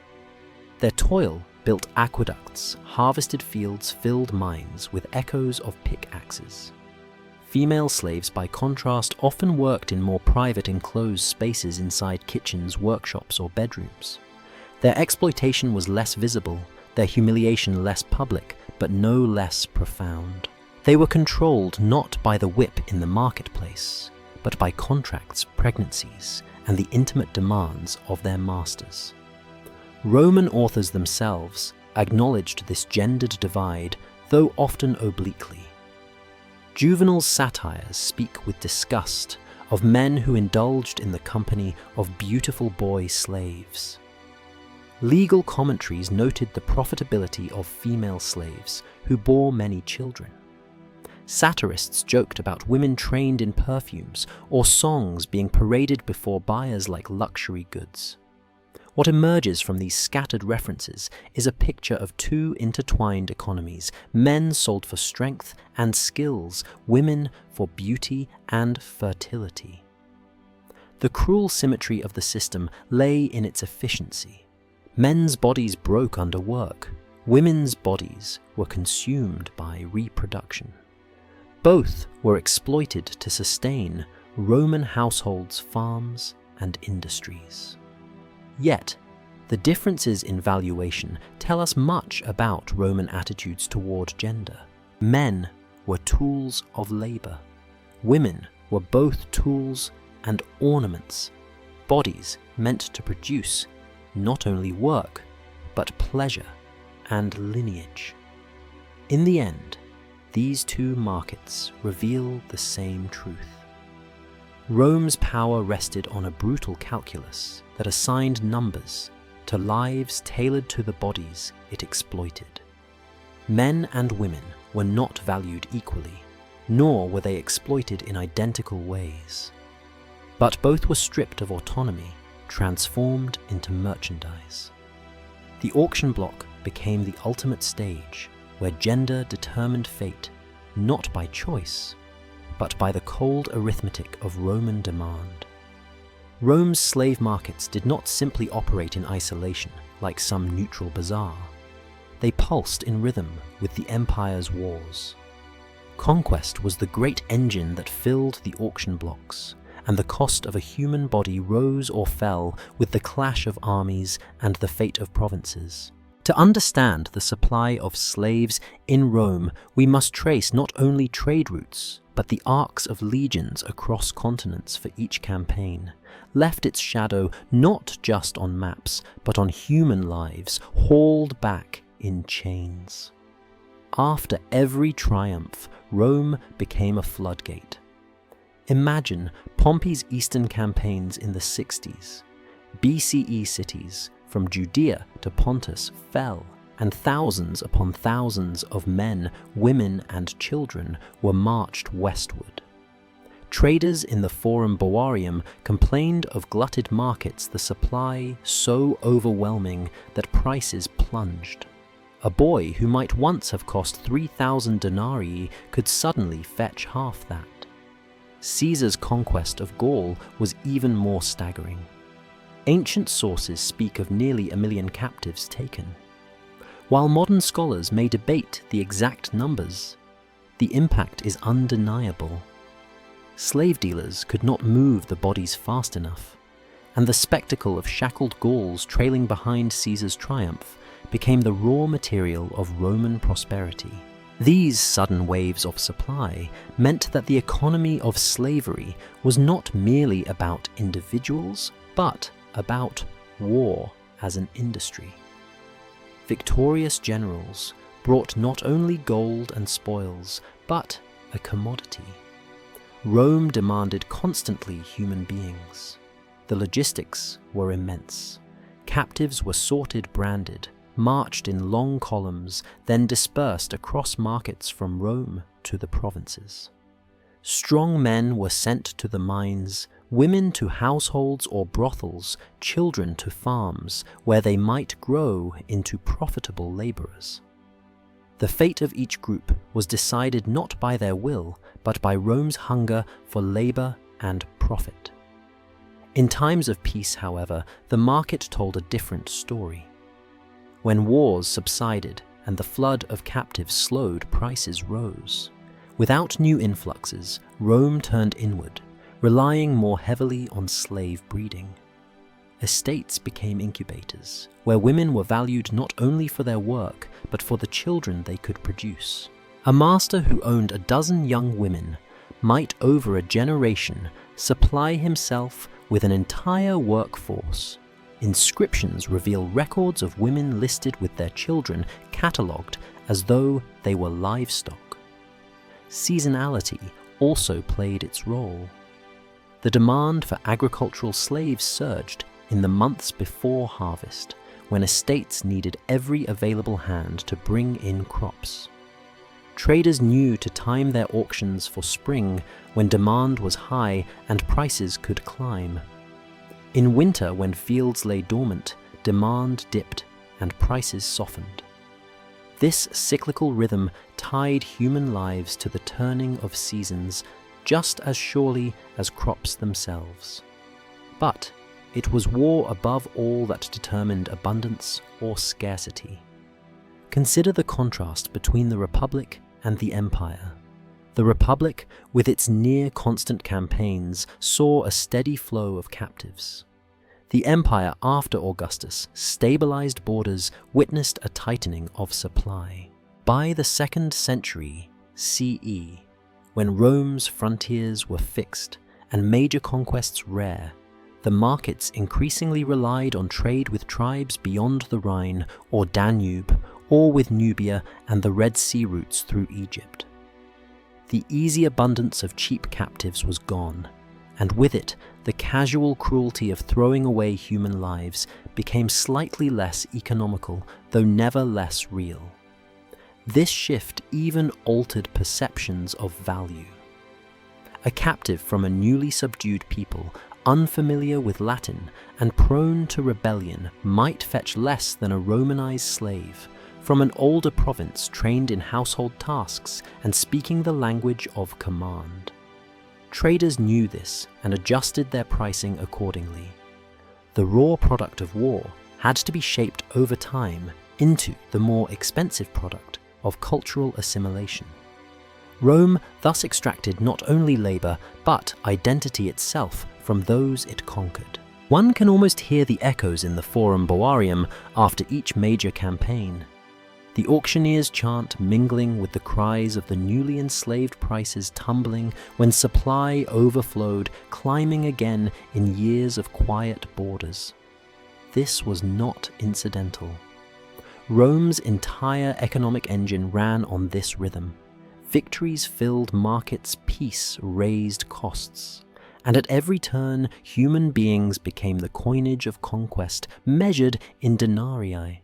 Their toil built aqueducts, harvested fields, filled mines with echoes of pickaxes. Female slaves, by contrast, often worked in more private enclosed spaces inside kitchens, workshops, or bedrooms. Their exploitation was less visible, their humiliation less public, but no less profound. They were controlled not by the whip in the marketplace, but by contracts, pregnancies, and the intimate demands of their masters. Roman authors themselves acknowledged this gendered divide, though often obliquely. Juvenal's satires speak with disgust of men who indulged in the company of beautiful boy slaves. Legal commentaries noted the profitability of female slaves who bore many children. Satirists joked about women trained in perfumes or songs being paraded before buyers like luxury goods. What emerges from these scattered references is a picture of two intertwined economies. Men sold for strength and skills, women for beauty and fertility. The cruel symmetry of the system lay in its efficiency. Men's bodies broke under work. Women's bodies were consumed by reproduction. Both were exploited to sustain Roman households, farms, and industries. Yet, the differences in valuation tell us much about Roman attitudes toward gender. Men were tools of labor. Women were both tools and ornaments, bodies meant to produce not only work, but pleasure and lineage. In the end, these two markets reveal the same truth. Rome's power rested on a brutal calculus that assigned numbers to lives tailored to the bodies it exploited. Men and women were not valued equally, nor were they exploited in identical ways. But both were stripped of autonomy, transformed into merchandise. The auction block became the ultimate stage where gender determined fate, not by choice, but by the cold arithmetic of Roman demand. Rome's slave markets did not simply operate in isolation like some neutral bazaar. They pulsed in rhythm with the empire's wars. Conquest was the great engine that filled the auction blocks, and the cost of a human body rose or fell with the clash of armies and the fate of provinces. To understand the supply of slaves in Rome, we must trace not only trade routes, but the arcs of legions across continents for each campaign, left its shadow not just on maps, but on human lives hauled back in chains. After every triumph, Rome became a floodgate. Imagine Pompey's eastern campaigns in the 60s. BCE cities, from Judea to Pontus, fell, and thousands upon thousands of men, women, and children were marched westward. Traders in the Forum Boarium complained of glutted markets, the supply so overwhelming that prices plunged. A boy who might once have cost 3,000 denarii could suddenly fetch half that. Caesar's conquest of Gaul was even more staggering. Ancient sources speak of nearly 1 million captives taken. While modern scholars may debate the exact numbers, the impact is undeniable. Slave dealers could not move the bodies fast enough, and the spectacle of shackled Gauls trailing behind Caesar's triumph became the raw material of Roman prosperity. These sudden waves of supply meant that the economy of slavery was not merely about individuals, but about war as an industry. Victorious generals brought not only gold and spoils, but a commodity. Rome demanded constantly human beings. The logistics were immense. Captives were sorted, branded, marched in long columns, then dispersed across markets from Rome to the provinces. Strong men were sent to the mines, women to households or brothels, children to farms, where they might grow into profitable laborers. The fate of each group was decided not by their will, but by Rome's hunger for labor and profit. In times of peace, however, the market told a different story. When wars subsided and the flood of captives slowed, prices rose. Without new influxes, Rome turned inward, relying more heavily on slave breeding. Estates became incubators, where women were valued not only for their work, but for the children they could produce. A master who owned a dozen young women might, over a generation, supply himself with an entire workforce. Inscriptions reveal records of women listed with their children catalogued as though they were livestock. Seasonality also played its role. The demand for agricultural slaves surged in the months before harvest, when estates needed every available hand to bring in crops. Traders knew to time their auctions for spring when demand was high and prices could climb. In winter, when fields lay dormant, demand dipped and prices softened. This cyclical rhythm tied human lives to the turning of seasons just as surely as crops themselves. But it was war above all that determined abundance or scarcity. Consider the contrast between the Republic and the Empire. The Republic, with its near-constant campaigns, saw a steady flow of captives. The Empire, after Augustus' stabilized borders, witnessed a tightening of supply. By the 2nd century CE, when Rome's frontiers were fixed and major conquests rare, the markets increasingly relied on trade with tribes beyond the Rhine or Danube, or with Nubia and the Red Sea routes through Egypt. The easy abundance of cheap captives was gone, and with it, the casual cruelty of throwing away human lives became slightly less economical, though never less real. This shift even altered perceptions of value. A captive from a newly subdued people, unfamiliar with Latin and prone to rebellion, might fetch less than a Romanized slave from an older province trained in household tasks and speaking the language of command. Traders knew this and adjusted their pricing accordingly. The raw product of war had to be shaped over time into the more expensive product of cultural assimilation. Rome thus extracted not only labor, but identity itself from those it conquered. One can almost hear the echoes in the Forum Boarium after each major campaign. The auctioneer's chant mingling with the cries of the newly enslaved prices tumbling when supply overflowed, climbing again in years of quiet borders. This was not incidental. Rome's entire economic engine ran on this rhythm. Victories filled markets, peace raised costs. And at every turn, human beings became the coinage of conquest, measured in denarii.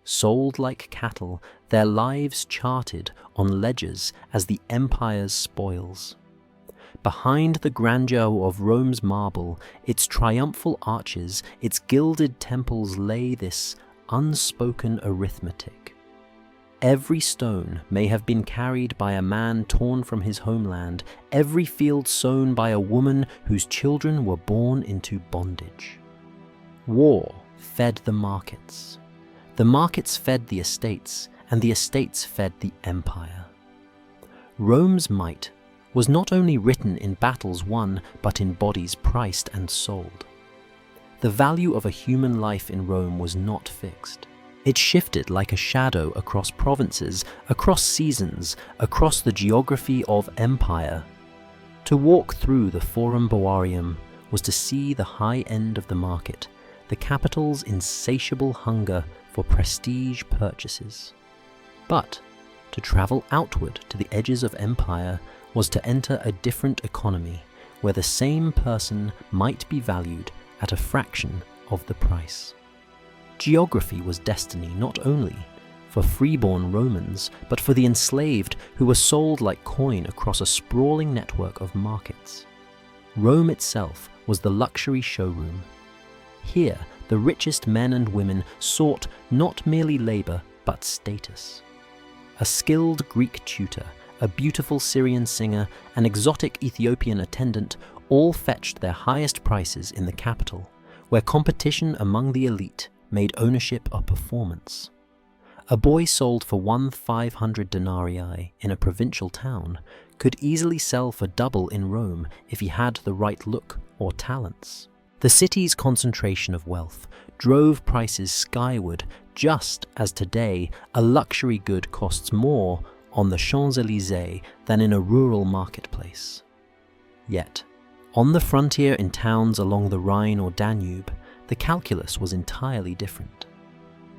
Sold like cattle, their lives charted on ledgers as the empire's spoils. Behind the grandeur of Rome's marble, its triumphal arches, its gilded temples lay this unspoken arithmetic. Every stone may have been carried by a man torn from his homeland, every field sown by a woman whose children were born into bondage. War fed the markets fed the estates, and the estates fed the empire. Rome's might was not only written in battles won, but in bodies priced and sold. The value of a human life in Rome was not fixed. It shifted like a shadow across provinces, across seasons, across the geography of empire. To walk through the Forum Boarium was to see the high end of the market, the capital's insatiable hunger for prestige purchases. But to travel outward to the edges of empire was to enter a different economy, where the same person might be valued at a fraction of the price. Geography was destiny not only for freeborn Romans, but for the enslaved who were sold like coin across a sprawling network of markets. Rome itself was the luxury showroom. Here, the richest men and women sought not merely labor, but status. A skilled Greek tutor, a beautiful Syrian singer, an exotic Ethiopian attendant, all fetched their highest prices in the capital, where competition among the elite made ownership a performance. A boy sold for 1,500 denarii in a provincial town could easily sell for double in Rome if he had the right look or talents. The city's concentration of wealth drove prices skyward, just as today a luxury good costs more on the Champs-Élysées than in a rural marketplace. Yet, on the frontier in towns along the Rhine or Danube, the calculus was entirely different.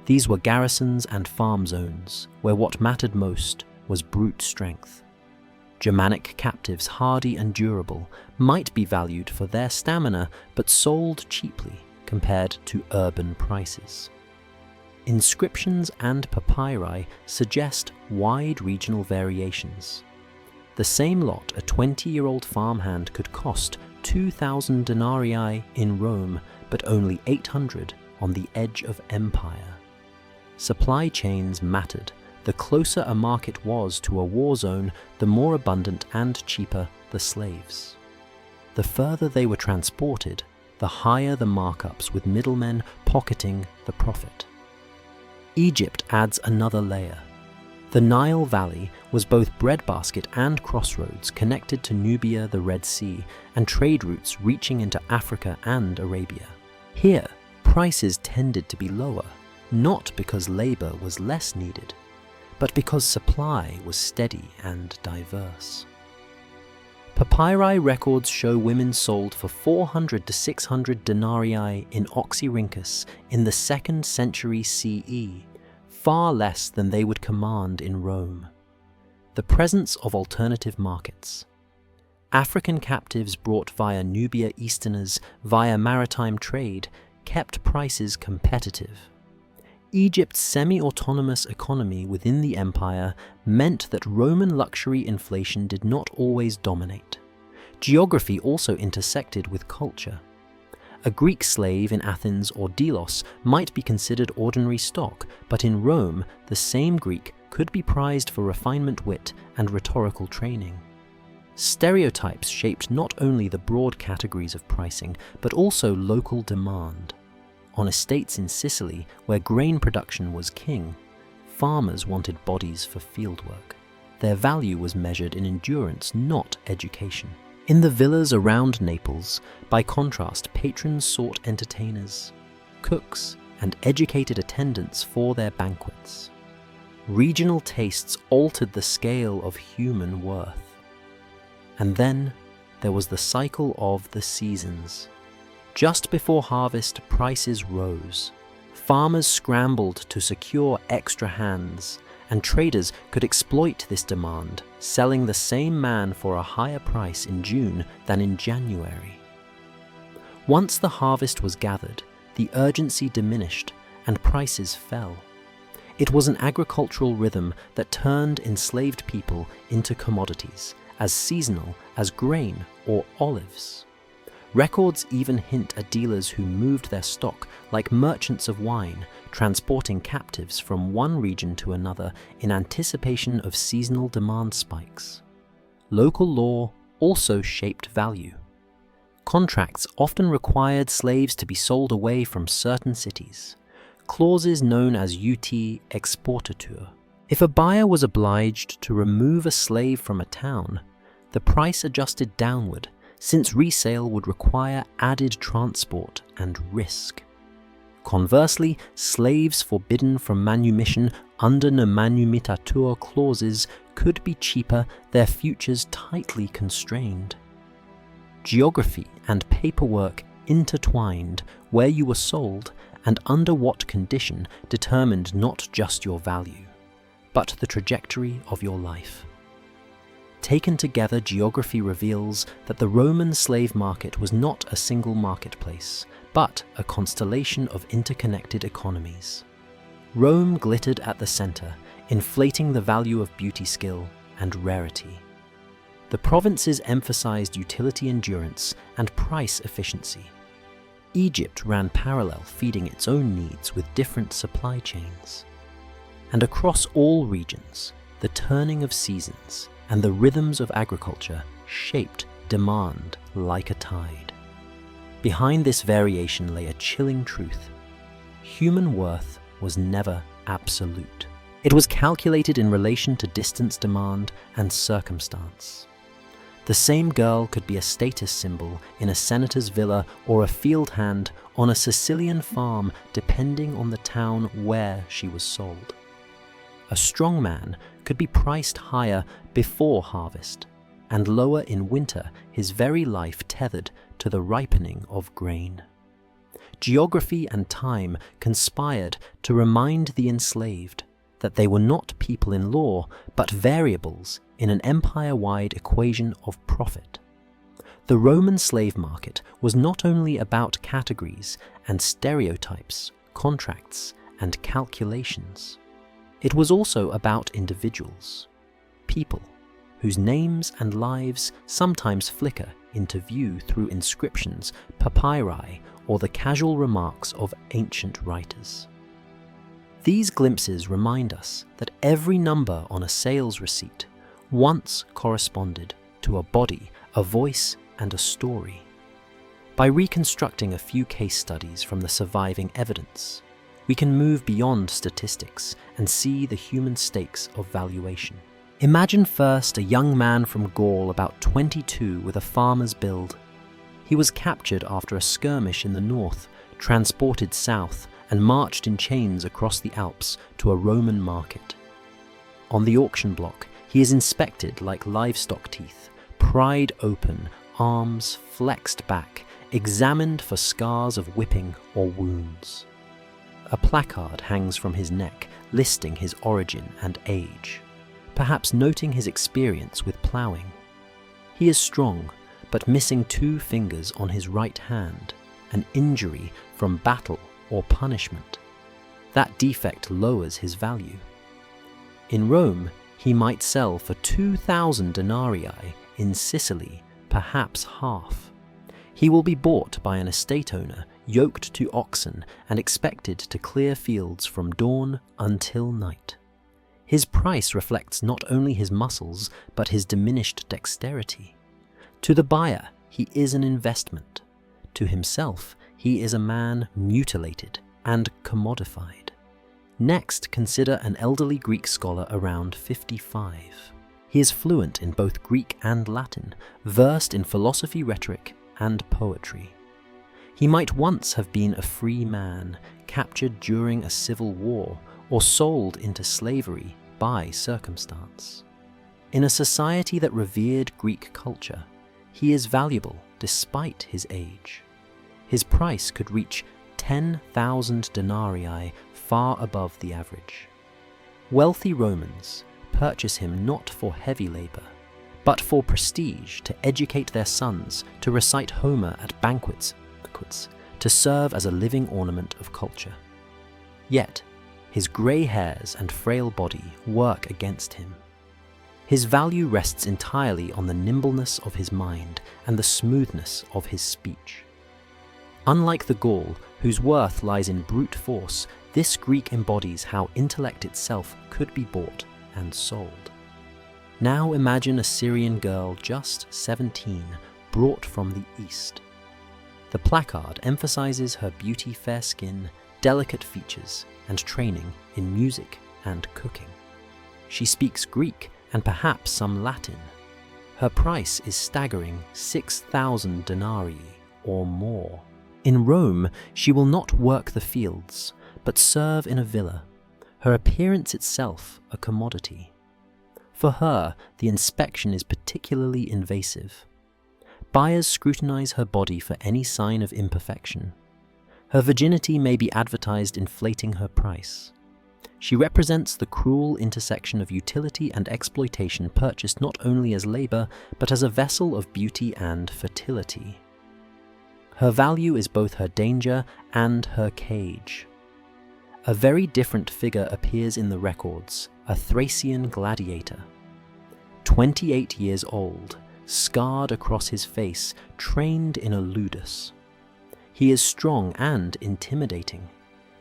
These were garrisons and farm zones, where what mattered most was brute strength. Germanic captives, hardy and durable, might be valued for their stamina, but sold cheaply compared to urban prices. Inscriptions and papyri suggest wide regional variations. The same lot a 20-year-old farmhand could cost 2,000 denarii in Rome, but only 800 on the edge of empire. Supply chains mattered. The closer a market was to a war zone, the more abundant and cheaper the slaves. The further they were transported, the higher the markups, with middlemen pocketing the profit. Egypt adds another layer. The Nile Valley was both breadbasket and crossroads, connected to Nubia, the Red Sea, and trade routes reaching into Africa and Arabia. Here, prices tended to be lower, not because labor was less needed, but because supply was steady and diverse. Papyri records show women sold for 400 to 600 denarii in Oxyrhynchus in the 2nd century CE, far less than they would command in Rome. The presence of alternative markets. African captives brought via Nubia Easterners via maritime trade kept prices competitive. Egypt's semi-autonomous economy within the empire meant that Roman luxury inflation did not always dominate. Geography also intersected with culture. A Greek slave in Athens or Delos might be considered ordinary stock, but in Rome, the same Greek could be prized for refinement, wit, and rhetorical training. Stereotypes shaped not only the broad categories of pricing, but also local demand. On estates in Sicily, where grain production was king, farmers wanted bodies for fieldwork. Their value was measured in endurance, not education. In the villas around Naples, by contrast, patrons sought entertainers, cooks, and educated attendants for their banquets. Regional tastes altered the scale of human worth. And then there was the cycle of the seasons. Just before harvest, prices rose. Farmers scrambled to secure extra hands, and traders could exploit this demand, selling the same man for a higher price in June than in January. Once the harvest was gathered, the urgency diminished and prices fell. It was an agricultural rhythm that turned enslaved people into commodities, as seasonal as grain or olives. Records even hint at dealers who moved their stock like merchants of wine, transporting captives from one region to another in anticipation of seasonal demand spikes. Local law also shaped value. Contracts often required slaves to be sold away from certain cities, clauses known as ut exportatur. If a buyer was obliged to remove a slave from a town, the price adjusted downward, since resale would require added transport and risk. Conversely, slaves forbidden from manumission under ne manumitatur clauses could be cheaper, their futures tightly constrained. Geography and paperwork intertwined where you were sold and under what condition determined not just your value, but the trajectory of your life. Taken together, geography reveals that the Roman slave market was not a single marketplace, but a constellation of interconnected economies. Rome glittered at the center, inflating the value of beauty skill and rarity. The provinces emphasized utility endurance and price efficiency. Egypt ran parallel, feeding its own needs with different supply chains. And across all regions, the turning of seasons and the rhythms of agriculture shaped demand like a tide. Behind this variation lay a chilling truth. Human worth was never absolute. It was calculated in relation to distance demand and circumstance. The same girl could be a status symbol in a senator's villa or a field hand on a Sicilian farm, depending on the town where she was sold. A strong man could be priced higher before harvest, and lower in winter, his very life tethered to the ripening of grain. Geography and time conspired to remind the enslaved that they were not people in law, but variables in an empire-wide equation of profit. The Roman slave market was not only about categories and stereotypes, contracts, and calculations. It was also about individuals, people whose names and lives sometimes flicker into view through inscriptions, papyri, or the casual remarks of ancient writers. These glimpses remind us that every number on a sales receipt once corresponded to a body, a voice, and a story. By reconstructing a few case studies from the surviving evidence, we can move beyond statistics and see the human stakes of valuation. Imagine first a young man from Gaul about 22 with a farmer's build. He was captured after a skirmish in the north, transported south, and marched in chains across the Alps to a Roman market. On the auction block, he is inspected like livestock teeth, pried open, arms flexed back, examined for scars of whipping or wounds. A placard hangs from his neck, listing his origin and age, perhaps noting his experience with ploughing. He is strong, but missing 2 fingers on his right hand, an injury from battle or punishment. That defect lowers his value. In Rome, he might sell for 2,000 denarii, in Sicily, perhaps half. He will be bought by an estate owner, yoked to oxen and expected to clear fields from dawn until night. His price reflects not only his muscles, but his diminished dexterity. To the buyer, he is an investment. To himself, he is a man mutilated and commodified. Next, consider an elderly Greek scholar around 55. He is fluent in both Greek and Latin, versed in philosophy, rhetoric, and poetry. He might once have been a free man, captured during a civil war, or sold into slavery by circumstance. In a society that revered Greek culture, he is valuable despite his age. His price could reach 10,000 denarii, far above the average. Wealthy Romans purchase him not for heavy labor, but for prestige, to educate their sons, to recite Homer at banquets, to serve as a living ornament of culture. Yet, his grey hairs and frail body work against him. His value rests entirely on the nimbleness of his mind and the smoothness of his speech. Unlike the Gaul, whose worth lies in brute force, this Greek embodies how intellect itself could be bought and sold. Now imagine a Syrian girl just 17, brought from the east. The placard emphasizes her beauty, fair skin, delicate features, and training in music and cooking. She speaks Greek and perhaps some Latin. Her price is staggering 6,000 denarii or more. In Rome, she will not work the fields, but serve in a villa, her appearance itself a commodity. For her, the inspection is particularly invasive. Buyers scrutinize her body for any sign of imperfection. Her virginity may be advertised, inflating her price. She represents the cruel intersection of utility and exploitation, purchased not only as labor, but as a vessel of beauty and fertility. Her value is both her danger and her cage. A very different figure appears in the records, a Thracian gladiator. 28 years old, scarred across his face, trained in a ludus. He is strong and intimidating,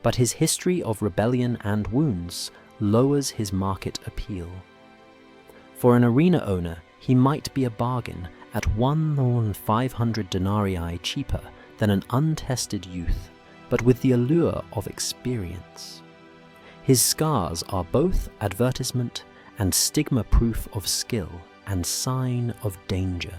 but his history of rebellion and wounds lowers his market appeal. For an arena owner, he might be a bargain, at 1,500 denarii cheaper than an untested youth, but with the allure of experience. His scars are both advertisement and stigma-proof of skill and sign of danger.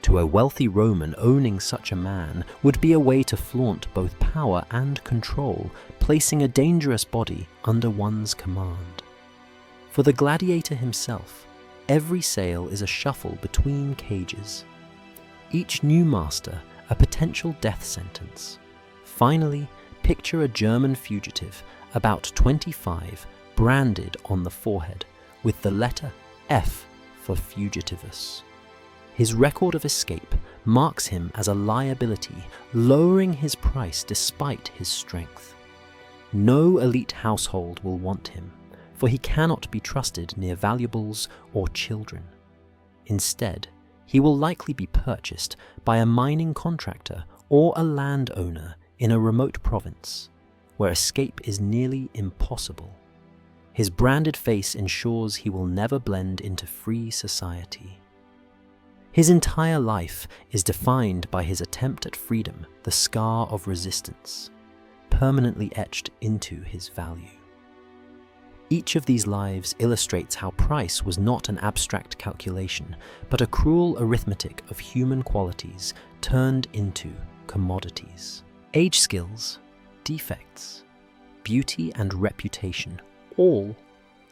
To a wealthy Roman, owning such a man would be a way to flaunt both power and control, placing a dangerous body under one's command. For the gladiator himself, every sale is a shuffle between cages. Each new master a potential death sentence. Finally, picture a German fugitive, about 25, branded on the forehead with the letter F for fugitivus. His record of escape marks him as a liability, lowering his price despite his strength. No elite household will want him, for he cannot be trusted near valuables or children. Instead, he will likely be purchased by a mining contractor or a landowner in a remote province, where escape is nearly impossible. His branded face ensures he will never blend into free society. His entire life is defined by his attempt at freedom, the scar of resistance, permanently etched into his value. Each of these lives illustrates how price was not an abstract calculation, but a cruel arithmetic of human qualities turned into commodities. Age skills, defects, beauty and reputation, all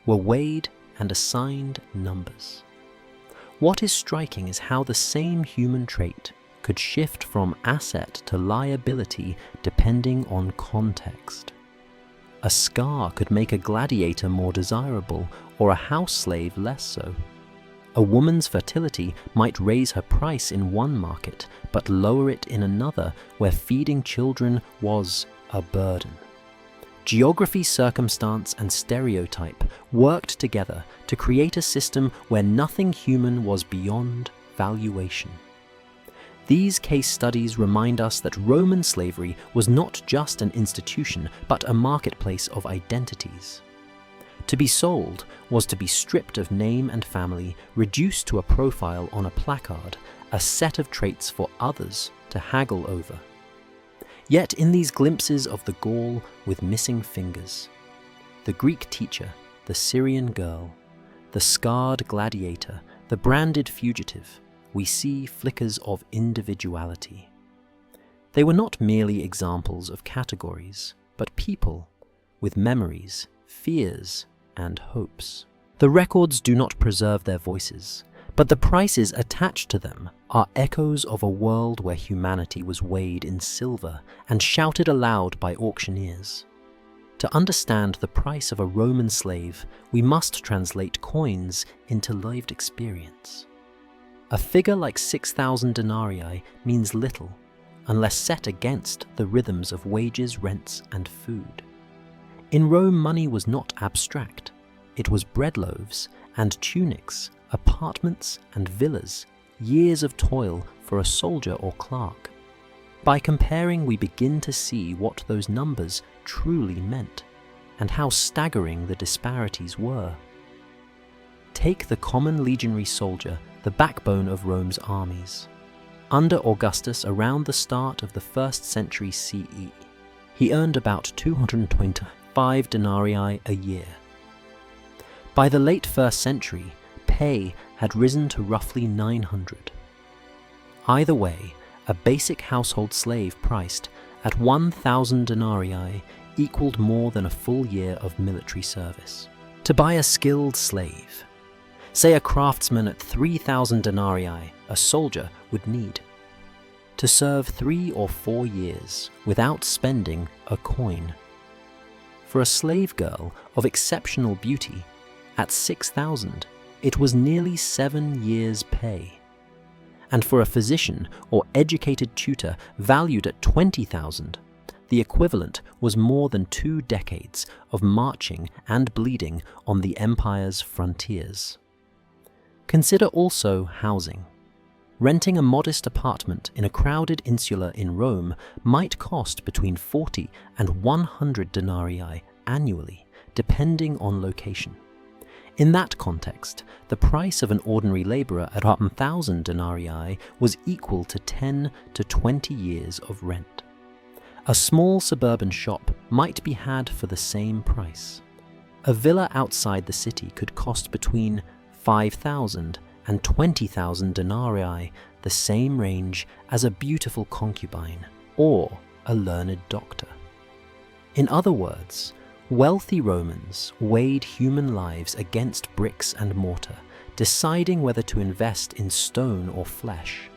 were weighed and assigned numbers. What is striking is how the same human trait could shift from asset to liability depending on context. A scar could make a gladiator more desirable or a house slave less so. A woman's fertility might raise her price in one market, but lower it in another where feeding children was a burden. Geography, circumstance, and stereotype worked together to create a system where nothing human was beyond valuation. These case studies remind us that Roman slavery was not just an institution, but a marketplace of identities. To be sold was to be stripped of name and family, reduced to a profile on a placard, a set of traits for others to haggle over. Yet in these glimpses of the Gaul with missing fingers, the Greek teacher, the Syrian girl, the scarred gladiator, the branded fugitive, we see flickers of individuality. They were not merely examples of categories, but people with memories, fears, and hopes. The records do not preserve their voices, but the prices attached to them are echoes of a world where humanity was weighed in silver and shouted aloud by auctioneers. To understand the price of a Roman slave, we must translate coins into lived experience. A figure like 6,000 denarii means little unless set against the rhythms of wages, rents, and food. In Rome, money was not abstract. It was bread loaves and tunics, apartments and villas, years of toil for a soldier or clerk. By comparing, we begin to see what those numbers truly meant and how staggering the disparities were. Take the common legionary soldier, the backbone of Rome's armies. Under Augustus, around the start of the 1st century CE, he earned about 225 denarii a year. By the late 1st century, pay had risen to roughly 900. Either way, a basic household slave priced at 1,000 denarii equaled more than a full year of military service. To buy a skilled slave, say a craftsman at 3,000 denarii, a soldier would need to serve 3 or 4 years without spending a coin. For a slave girl of exceptional beauty, at 6,000, it was nearly 7 years' pay. And for a physician or educated tutor valued at 20,000, the equivalent was more than 2 decades of marching and bleeding on the empire's frontiers. Consider also housing. Renting a modest apartment in a crowded insula in Rome might cost between 40 and 100 denarii annually, depending on location. In that context, the price of an ordinary labourer at 1,000 denarii was equal to 10 to 20 years of rent. A small suburban shop might be had for the same price. A villa outside the city could cost between 5,000 and 20,000 denarii, the same range as a beautiful concubine or a learned doctor. In other words, wealthy Romans weighed human lives against bricks and mortar, deciding whether to invest in stone or flesh.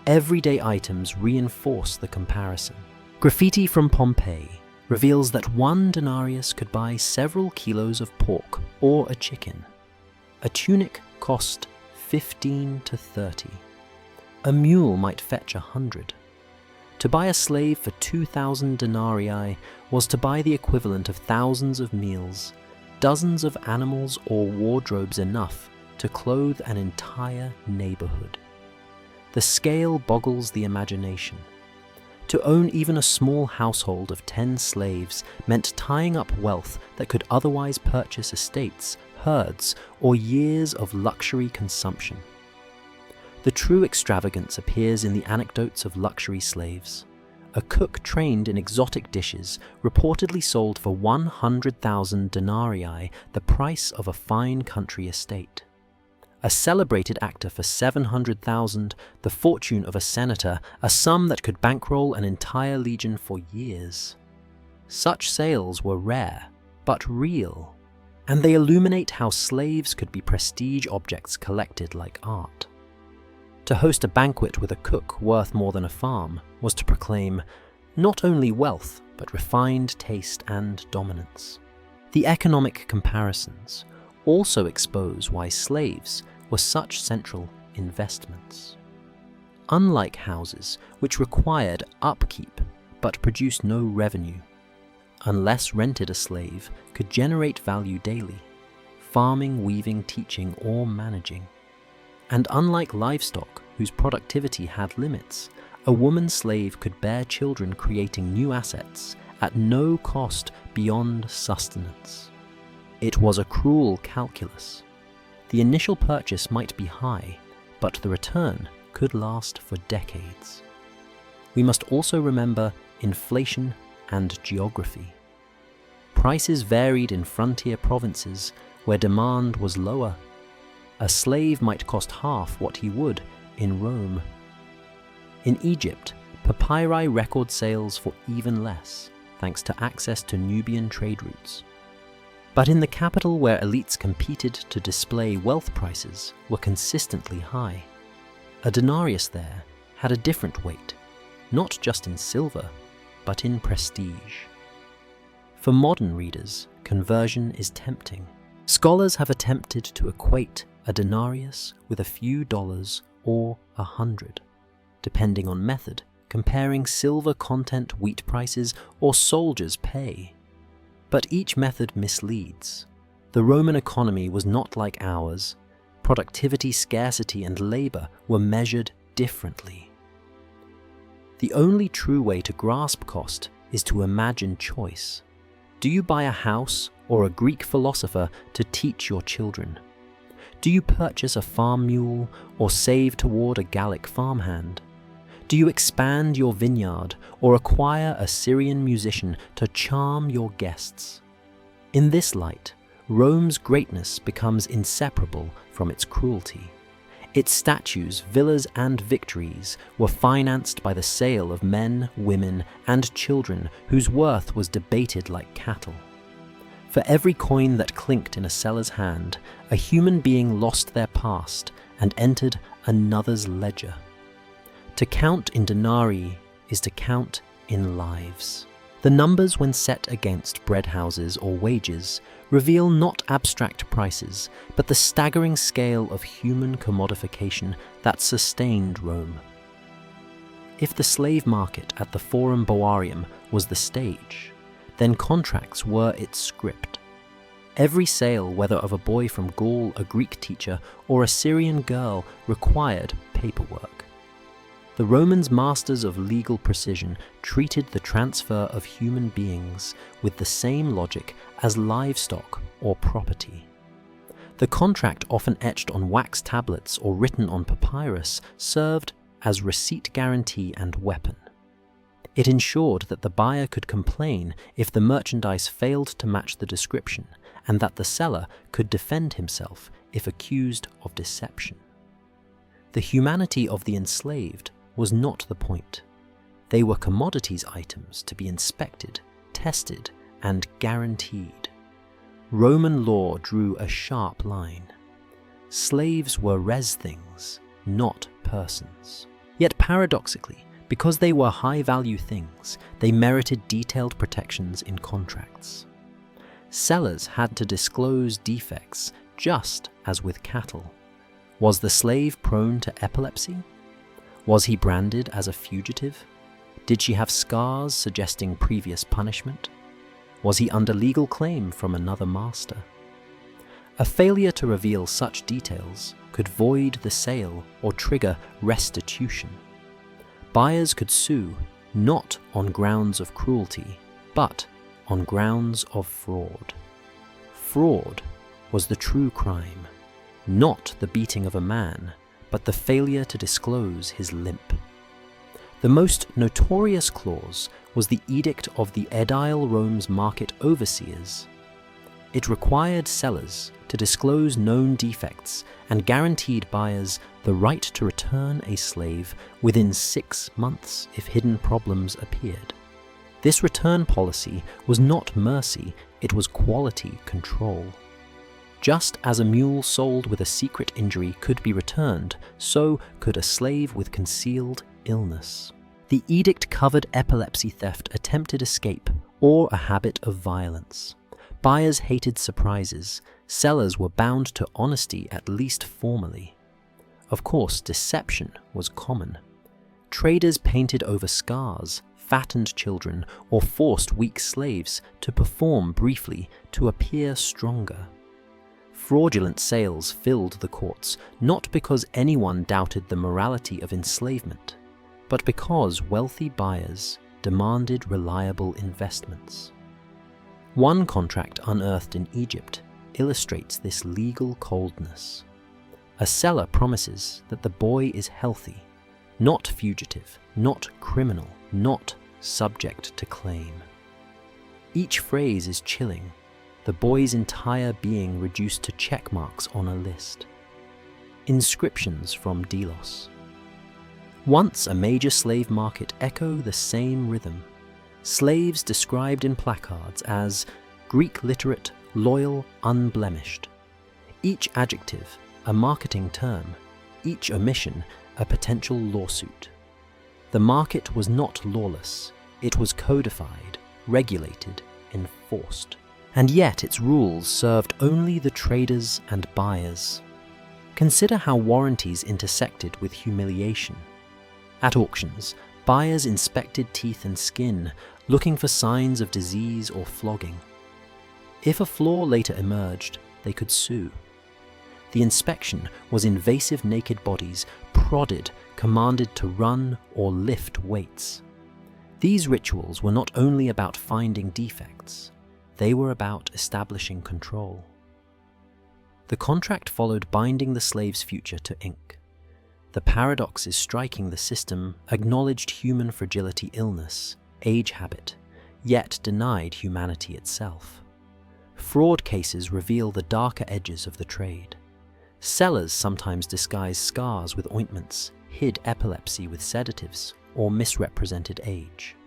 Everyday items reinforce the comparison. Graffiti from Pompeii reveals that 1 denarius could buy several kilos of pork or a chicken. A tunic cost 15 to 30. A mule might fetch 100. To buy a slave for 2,000 denarii was to buy the equivalent of thousands of meals, dozens of animals, or wardrobes enough to clothe an entire neighborhood. The scale boggles the imagination. To own even a small household of 10 slaves meant tying up wealth that could otherwise purchase estates, herds, or years of luxury consumption. The true extravagance appears in the anecdotes of luxury slaves. A cook trained in exotic dishes reportedly sold for 100,000 denarii, the price of a fine country estate. A celebrated actor for 700,000, the fortune of a senator, a sum that could bankroll an entire legion for years. Such sales were rare, but real, and they illuminate how slaves could be prestige objects collected like art. To host a banquet with a cook worth more than a farm was to proclaim not only wealth, but refined taste and dominance. The economic comparisons also expose why slaves were such central investments. Unlike houses, which required upkeep but produced no revenue, unless rented, a slave could generate value daily, farming, weaving, teaching, or managing. And unlike livestock, whose productivity had limits, a woman slave could bear children, creating new assets at no cost beyond sustenance. It was a cruel calculus. The initial purchase might be high, but the return could last for decades. We must also remember inflation and geography. Prices varied in frontier provinces where demand was lower. A slave might cost half what he would in Rome. In Egypt, papyri record sales for even less, thanks to access to Nubian trade routes. But in the capital where elites competed to display wealth, prices were consistently high. A denarius there had a different weight, not just in silver, but in prestige. For modern readers, conversion is tempting. Scholars have attempted to equate a denarius with a few dollars or 100, depending on method, comparing silver content wheat prices or soldiers' pay. But each method misleads. The Roman economy was not like ours. Productivity, scarcity, and labor were measured differently. The only true way to grasp cost is to imagine choice. Do you buy a house or a Greek philosopher to teach your children? Do you purchase a farm mule or save toward a Gallic farmhand? Do you expand your vineyard or acquire a Syrian musician to charm your guests? In this light, Rome's greatness becomes inseparable from its cruelty. Its statues, villas, and victories were financed by the sale of men, women, and children whose worth was debated like cattle. For every coin that clinked in a seller's hand, a human being lost their past and entered another's ledger. To count in denarii is to count in lives. The numbers, when set against bread houses or wages, reveal not abstract prices, but the staggering scale of human commodification that sustained Rome. If the slave market at the Forum Boarium was the stage, then contracts were its script. Every sale, whether of a boy from Gaul, a Greek teacher, or a Syrian girl, required paperwork. The Romans, masters of legal precision, treated the transfer of human beings with the same logic as livestock or property. The contract, often etched on wax tablets or written on papyrus, served as receipt guarantee and weapon. It ensured that the buyer could complain if the merchandise failed to match the description, and that the seller could defend himself if accused of deception. The humanity of the enslaved was not the point. They were commodities items to be inspected, tested, and guaranteed. Roman law drew a sharp line. Slaves were res things, not persons. Yet paradoxically, because they were high-value things, they merited detailed protections in contracts. Sellers had to disclose defects, just as with cattle. Was the slave prone to epilepsy? Was he branded as a fugitive? Did she have scars suggesting previous punishment? Was he under legal claim from another master? A failure to reveal such details could void the sale or trigger restitution. Buyers could sue not on grounds of cruelty, but on grounds of fraud. Fraud was the true crime, not the beating of a man, but the failure to disclose his limp. The most notorious clause was the Edict of the Edile Rome's market overseers. It required sellers to disclose known defects and guaranteed buyers the right to return a slave within 6 months if hidden problems appeared. This return policy was not mercy, it was quality control. Just as a mule sold with a secret injury could be returned, so could a slave with concealed illness. The edict covered epilepsy theft, attempted escape, or a habit of violence. Buyers hated surprises. Sellers were bound to honesty, at least formally. Of course, deception was common. Traders painted over scars, fattened children, or forced weak slaves to perform briefly to appear stronger. Fraudulent sales filled the courts, not because anyone doubted the morality of enslavement, but because wealthy buyers demanded reliable investments. One contract unearthed in Egypt illustrates this legal coldness. A seller promises that the boy is healthy, not fugitive, not criminal, not subject to claim. Each phrase is chilling, the boy's entire being reduced to check marks on a list. Inscriptions from Delos. Once a major slave market echo the same rhythm. Slaves described in placards as Greek literate, loyal, unblemished. Each adjective a marketing term, each omission a potential lawsuit. The market was not lawless, it was codified, regulated, enforced. And yet its rules served only the traders and buyers. Consider how warranties intersected with humiliation. At auctions, buyers inspected teeth and skin, looking for signs of disease or flogging. If a flaw later emerged, they could sue. The inspection was invasive naked bodies, prodded, commanded to run or lift weights. These rituals were not only about finding defects, they were about establishing control. The contract followed binding the slave's future to ink. The paradox is striking. The system acknowledged human fragility, illness, age habit, yet denied humanity itself. Fraud cases reveal the darker edges of the trade. Sellers sometimes disguised scars with ointments, hid epilepsy with sedatives, or misrepresented age.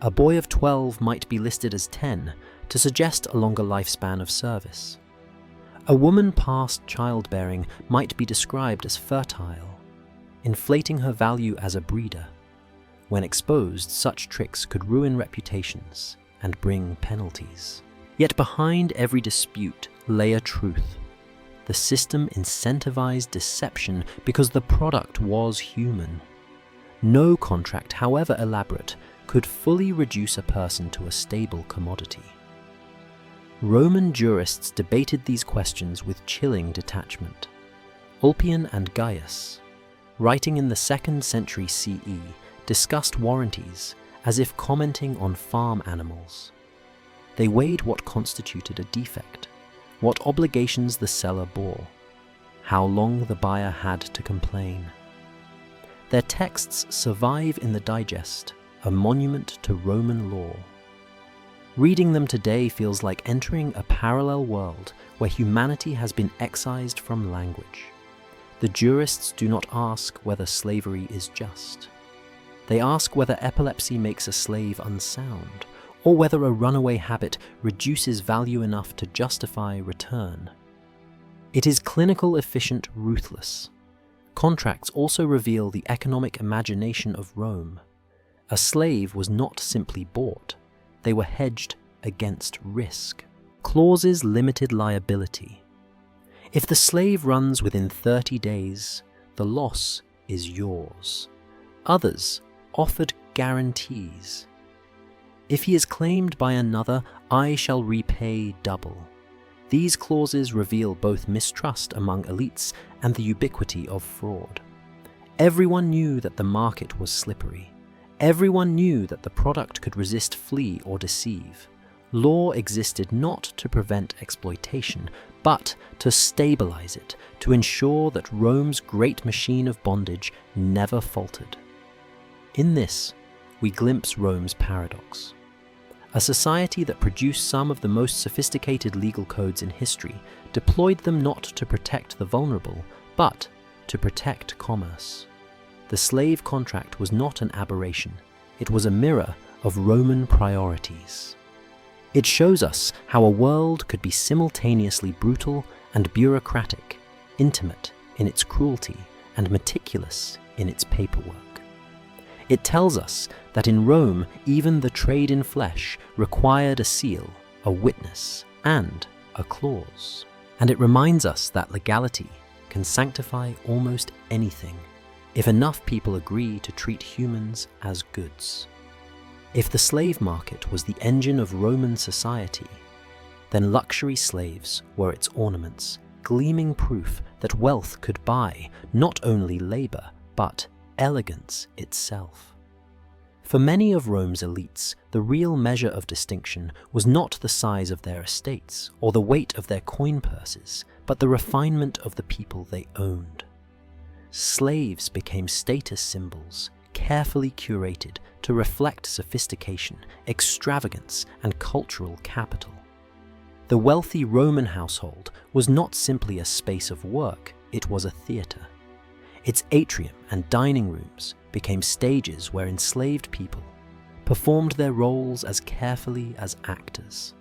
A boy of 12 might be listed as 10 to suggest a longer lifespan of service. A woman past childbearing might be described as fertile, inflating her value as a breeder. When exposed, such tricks could ruin reputations and bring penalties. Yet behind every dispute lay a truth. The system incentivized deception because the product was human. No contract, however elaborate, could fully reduce a person to a stable commodity. Roman jurists debated these questions with chilling detachment. Ulpian and Gaius, writing in the 2nd century CE, discussed warranties as if commenting on farm animals. They weighed what constituted a defect, what obligations the seller bore, how long the buyer had to complain. Their texts survive in the digest, a monument to Roman law. Reading them today feels like entering a parallel world where humanity has been excised from language. The jurists do not ask whether slavery is just. They ask whether epilepsy makes a slave unsound, or whether a runaway habit reduces value enough to justify return. It is clinical, efficient, ruthless. Contracts also reveal the economic imagination of Rome. A slave was not simply bought, they were hedged against risk. Clauses limited liability. If the slave runs within 30 days, the loss is yours. Others offered guarantees. If he is claimed by another, I shall repay double. These clauses reveal both mistrust among elites and the ubiquity of fraud. Everyone knew that the market was slippery. Everyone knew that the product could resist, flee, or deceive. Law existed not to prevent exploitation, but to stabilize it, to ensure that Rome's great machine of bondage never faltered. In this, we glimpse Rome's paradox. A society that produced some of the most sophisticated legal codes in history deployed them not to protect the vulnerable, but to protect commerce. The slave contract was not an aberration, it was a mirror of Roman priorities. It shows us how a world could be simultaneously brutal and bureaucratic, intimate in its cruelty and meticulous in its paperwork. It tells us that in Rome, even the trade in flesh required a seal, a witness, and a clause. And it reminds us that legality can sanctify almost anything, if enough people agree to treat humans as goods. If the slave market was the engine of Roman society, then luxury slaves were its ornaments, gleaming proof that wealth could buy not only labor, but elegance itself. For many of Rome's elites, the real measure of distinction was not the size of their estates or the weight of their coin purses, but the refinement of the people they owned. Slaves became status symbols, carefully curated to reflect sophistication, extravagance, and cultural capital. The wealthy Roman household was not simply a space of work, it was a theatre. Its atrium and dining rooms became stages where enslaved people performed their roles as carefully as actors.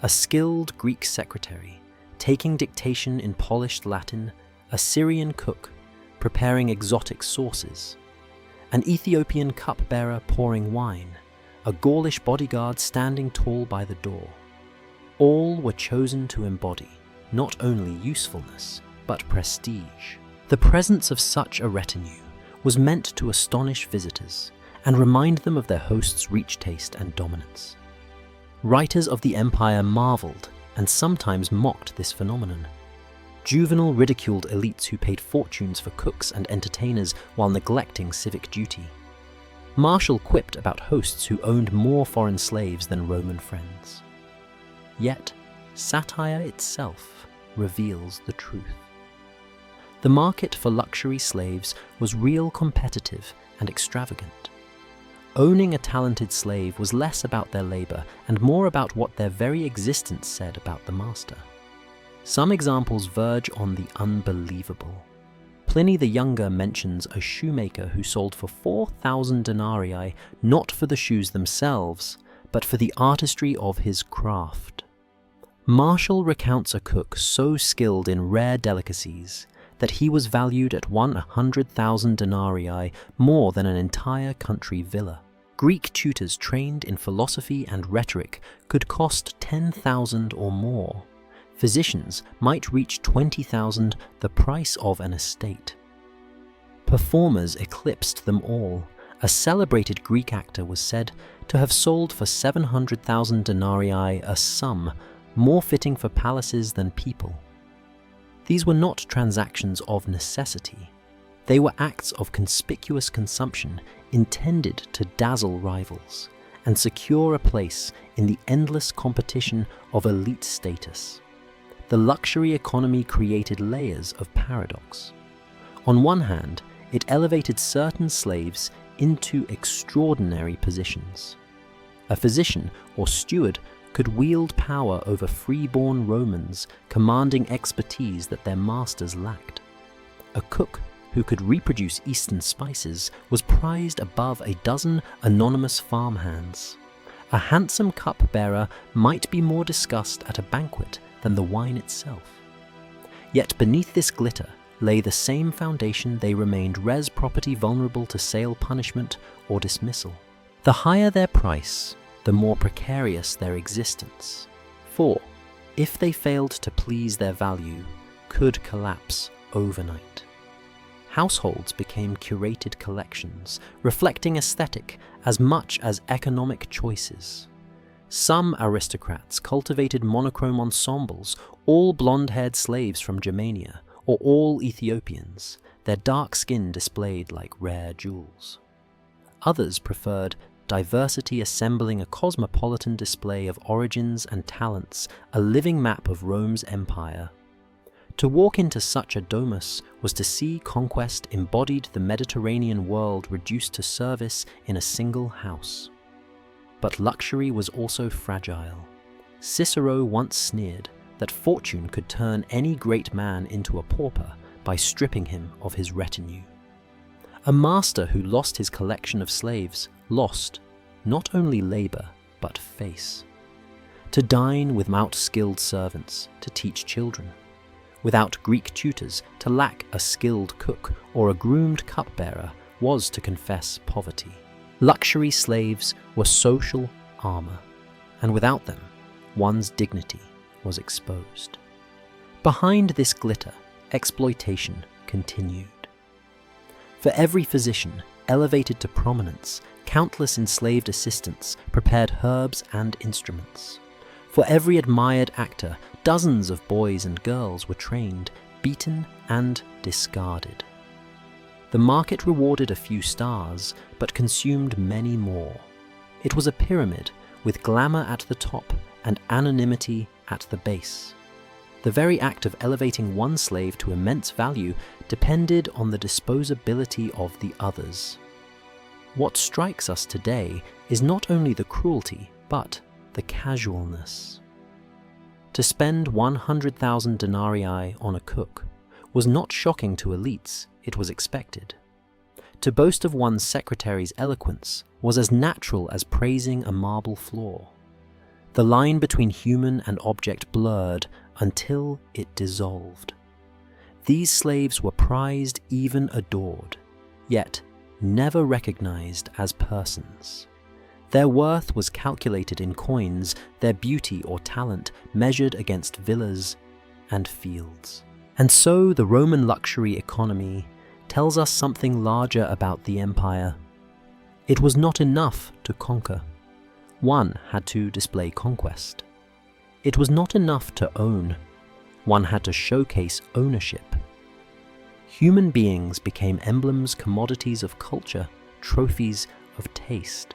A skilled Greek secretary, taking dictation in polished Latin, a Syrian cook, preparing exotic sauces, an Ethiopian cupbearer pouring wine, a Gaulish bodyguard standing tall by the door. All were chosen to embody not only usefulness, but prestige. The presence of such a retinue was meant to astonish visitors and remind them of their host's rich taste and dominance. Writers of the empire marveled and sometimes mocked this phenomenon. Juvenal ridiculed elites who paid fortunes for cooks and entertainers while neglecting civic duty. Martial quipped about hosts who owned more foreign slaves than Roman friends. Yet, satire itself reveals the truth. The market for luxury slaves was real, competitive, and extravagant. Owning a talented slave was less about their labor and more about what their very existence said about the master. Some examples verge on the unbelievable. Pliny the Younger mentions a shoemaker who sold for 4,000 denarii not for the shoes themselves, but for the artistry of his craft. Martial recounts a cook so skilled in rare delicacies that he was valued at 100,000 denarii, more than an entire country villa. Greek tutors trained in philosophy and rhetoric could cost 10,000 or more. Physicians might reach 20,000, the price of an estate. Performers eclipsed them all. A celebrated Greek actor was said to have sold for 700,000 denarii, a sum more fitting for palaces than people. These were not transactions of necessity. They were acts of conspicuous consumption intended to dazzle rivals and secure a place in the endless competition of elite status. the luxury economy created layers of paradox. On one hand, it elevated certain slaves into extraordinary positions. A physician or steward could wield power over freeborn Romans, commanding expertise that their masters lacked. A cook who could reproduce Eastern spices was prized above a dozen anonymous farmhands. A handsome cupbearer might be more discussed at a banquet than the wine itself. Yet beneath this glitter lay the same foundation they remained res property vulnerable to sale punishment or dismissal. The higher their price, the more precarious their existence. For, if they failed to please their value, could collapse overnight. Households became curated collections, reflecting aesthetic as much as economic choices. Some aristocrats cultivated monochrome ensembles, all blonde-haired slaves from Germania, or all Ethiopians, their dark skin displayed like rare jewels. Others preferred diversity, assembling a cosmopolitan display of origins and talents, a living map of Rome's empire. To walk into such a domus was to see conquest embodied, the Mediterranean world reduced to service in a single house. But luxury was also fragile. Cicero once sneered that fortune could turn any great man into a pauper by stripping him of his retinue. A master who lost his collection of slaves lost not only labor, but face. To dine without skilled servants, to teach children. Without Greek tutors, to lack a skilled cook or a groomed cupbearer was to confess poverty. Luxury slaves were social armor, and without them, one's dignity was exposed. Behind this glitter, exploitation continued. For every physician elevated to prominence, countless enslaved assistants prepared herbs and instruments. For every admired actor, dozens of boys and girls were trained, beaten, and discarded. The market rewarded a few stars, but consumed many more. It was a pyramid, with glamour at the top and anonymity at the base. The very act of elevating one slave to immense value depended on the disposability of the others. What strikes us today is not only the cruelty, but the casualness. To spend 100,000 denarii on a cook was not shocking to elites, it was expected. To boast of one's secretary's eloquence was as natural as praising a marble floor. The line between human and object blurred until it dissolved. These slaves were prized, even adored, yet never recognized as persons. Their worth was calculated in coins, their beauty or talent measured against villas and fields. And so the Roman luxury economy tells us something larger about the empire. It was not enough to conquer. One had to display conquest. It was not enough to own. One had to showcase ownership. Human beings became emblems, commodities of culture, trophies of taste.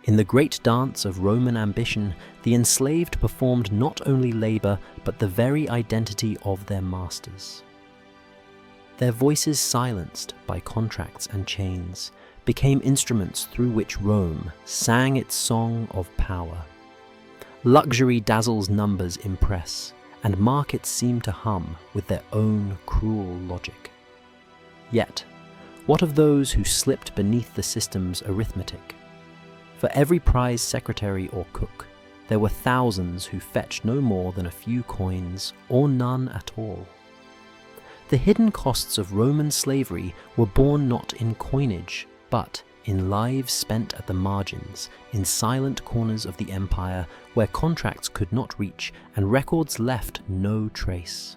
In the great dance of Roman ambition, the enslaved performed not only labor, but the very identity of their masters. Their voices, silenced by contracts and chains, became instruments through which Rome sang its song of power. Luxury dazzles, numbers impress, and markets seem to hum with their own cruel logic. Yet, what of those who slipped beneath the system's arithmetic? For every prize secretary or cook, there were thousands who fetched no more than a few coins, or none at all. The hidden costs of Roman slavery were borne not in coinage, but in lives spent at the margins, in silent corners of the empire where contracts could not reach and records left no trace.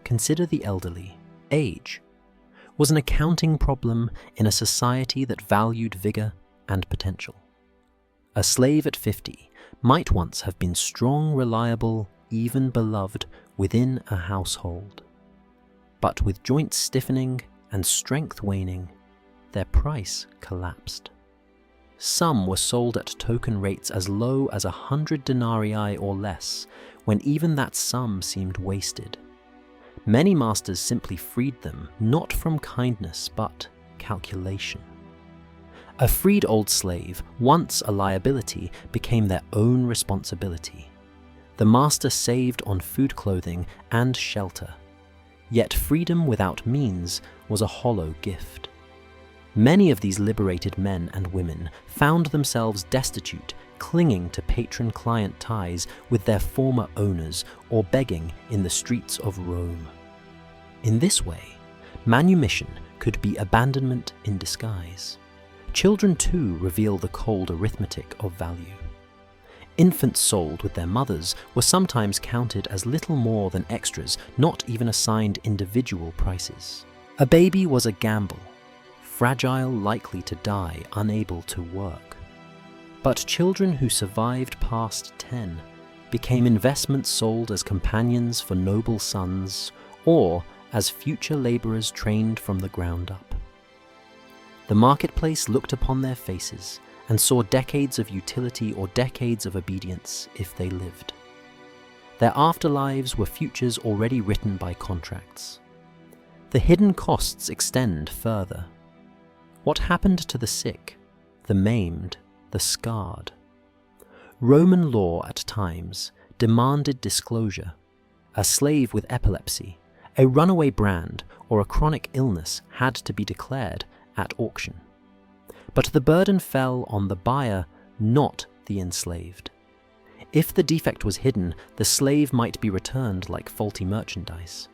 Consider the elderly. Age was an accounting problem in a society that valued vigor and potential. A slave at 50 might once have been strong, reliable, even beloved within a household. But with joints stiffening and strength waning, their price collapsed. Some were sold at token rates as low as 100 denarii or less, when even that sum seemed wasted. Many masters simply freed them, not from kindness, but calculation. A freed old slave, once a liability, became their own responsibility. The master saved on food, clothing, and shelter. Yet freedom without means was a hollow gift. Many of these liberated men and women found themselves destitute, clinging to patron-client ties with their former owners or begging in the streets of Rome. In this way, manumission could be abandonment in disguise. Children too reveal the cold arithmetic of value. Infants sold with their mothers were sometimes counted as little more than extras, not even assigned individual prices. A baby was a gamble, fragile, likely to die, unable to work. But children who survived past 10 became investments sold as companions for noble sons or as future laborers trained from the ground up. The marketplace looked upon their faces and saw decades of utility or decades of obedience if they lived. Their afterlives were futures already written by contracts. The hidden costs extend further. What happened to the sick, the maimed, the scarred? Roman law at times demanded disclosure. A slave with epilepsy, a runaway brand, or a chronic illness had to be declared at auction. But the burden fell on the buyer, not the enslaved. If the defect was hidden, the slave might be returned like faulty merchandise.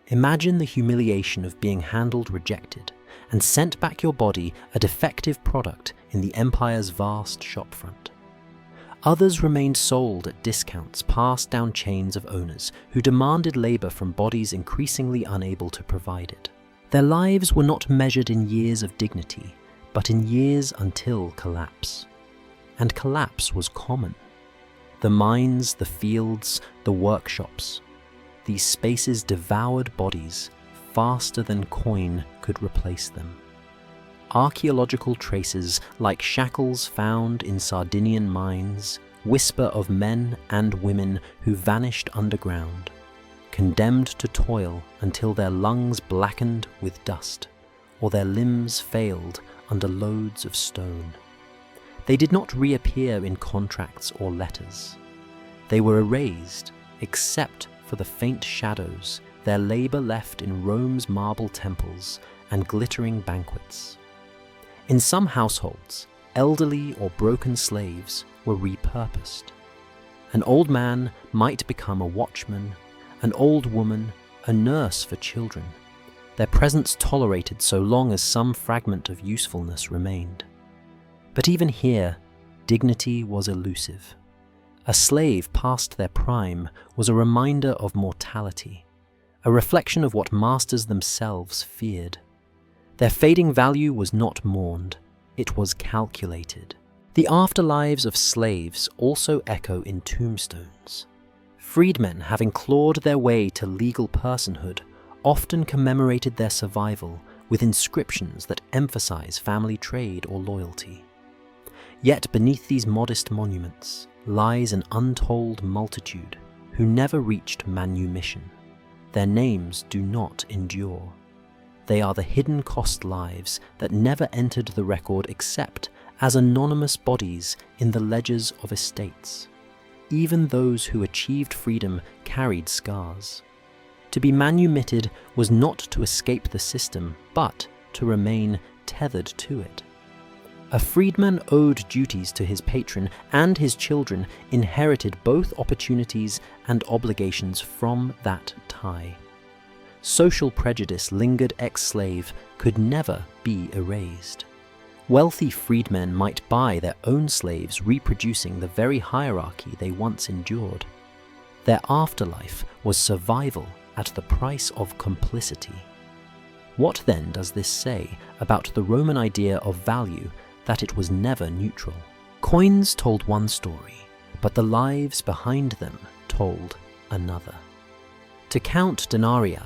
Imagine the humiliation of being handled rejected and sent back your body a defective product in the empire's vast shopfront. Others remained sold at discounts passed down chains of owners who demanded labor from bodies increasingly unable to provide it. Their lives were not measured in years of dignity, but in years until collapse. And collapse was common. The mines, the fields, the workshops. These spaces devoured bodies faster than coin could replace them. Archaeological traces, like shackles found in Sardinian mines, whisper of men and women who vanished underground, condemned to toil until their lungs blackened with dust, or their limbs failed under loads of stone. They did not reappear in contracts or letters. They were erased, except for the faint shadows their labor left in Rome's marble temples and glittering banquets. In some households, elderly or broken slaves were repurposed. An old man might become a watchman, an old woman a nurse for children, their presence tolerated so long as some fragment of usefulness remained. But even here, dignity was elusive. A slave past their prime was a reminder of mortality, a reflection of what masters themselves feared. Their fading value was not mourned, it was calculated. The afterlives of slaves also echo in tombstones. Freedmen, having clawed their way to legal personhood, often commemorated their survival with inscriptions that emphasize family trade or loyalty. Yet beneath these modest monuments lies an untold multitude who never reached manumission. Their names do not endure. They are the hidden cost lives that never entered the record except as anonymous bodies in the ledgers of estates. Even those who achieved freedom carried scars. To be manumitted was not to escape the system, but to remain tethered to it. A freedman owed duties to his patron, and his children inherited both opportunities and obligations from that tie. Social prejudice lingered ex-slave could never be erased. Wealthy freedmen might buy their own slaves, reproducing the very hierarchy they once endured. Their afterlife was survival at the price of complicity. What then does this say about the Roman idea of value, that it was never neutral? Coins told one story, but the lives behind them told another. To count denarii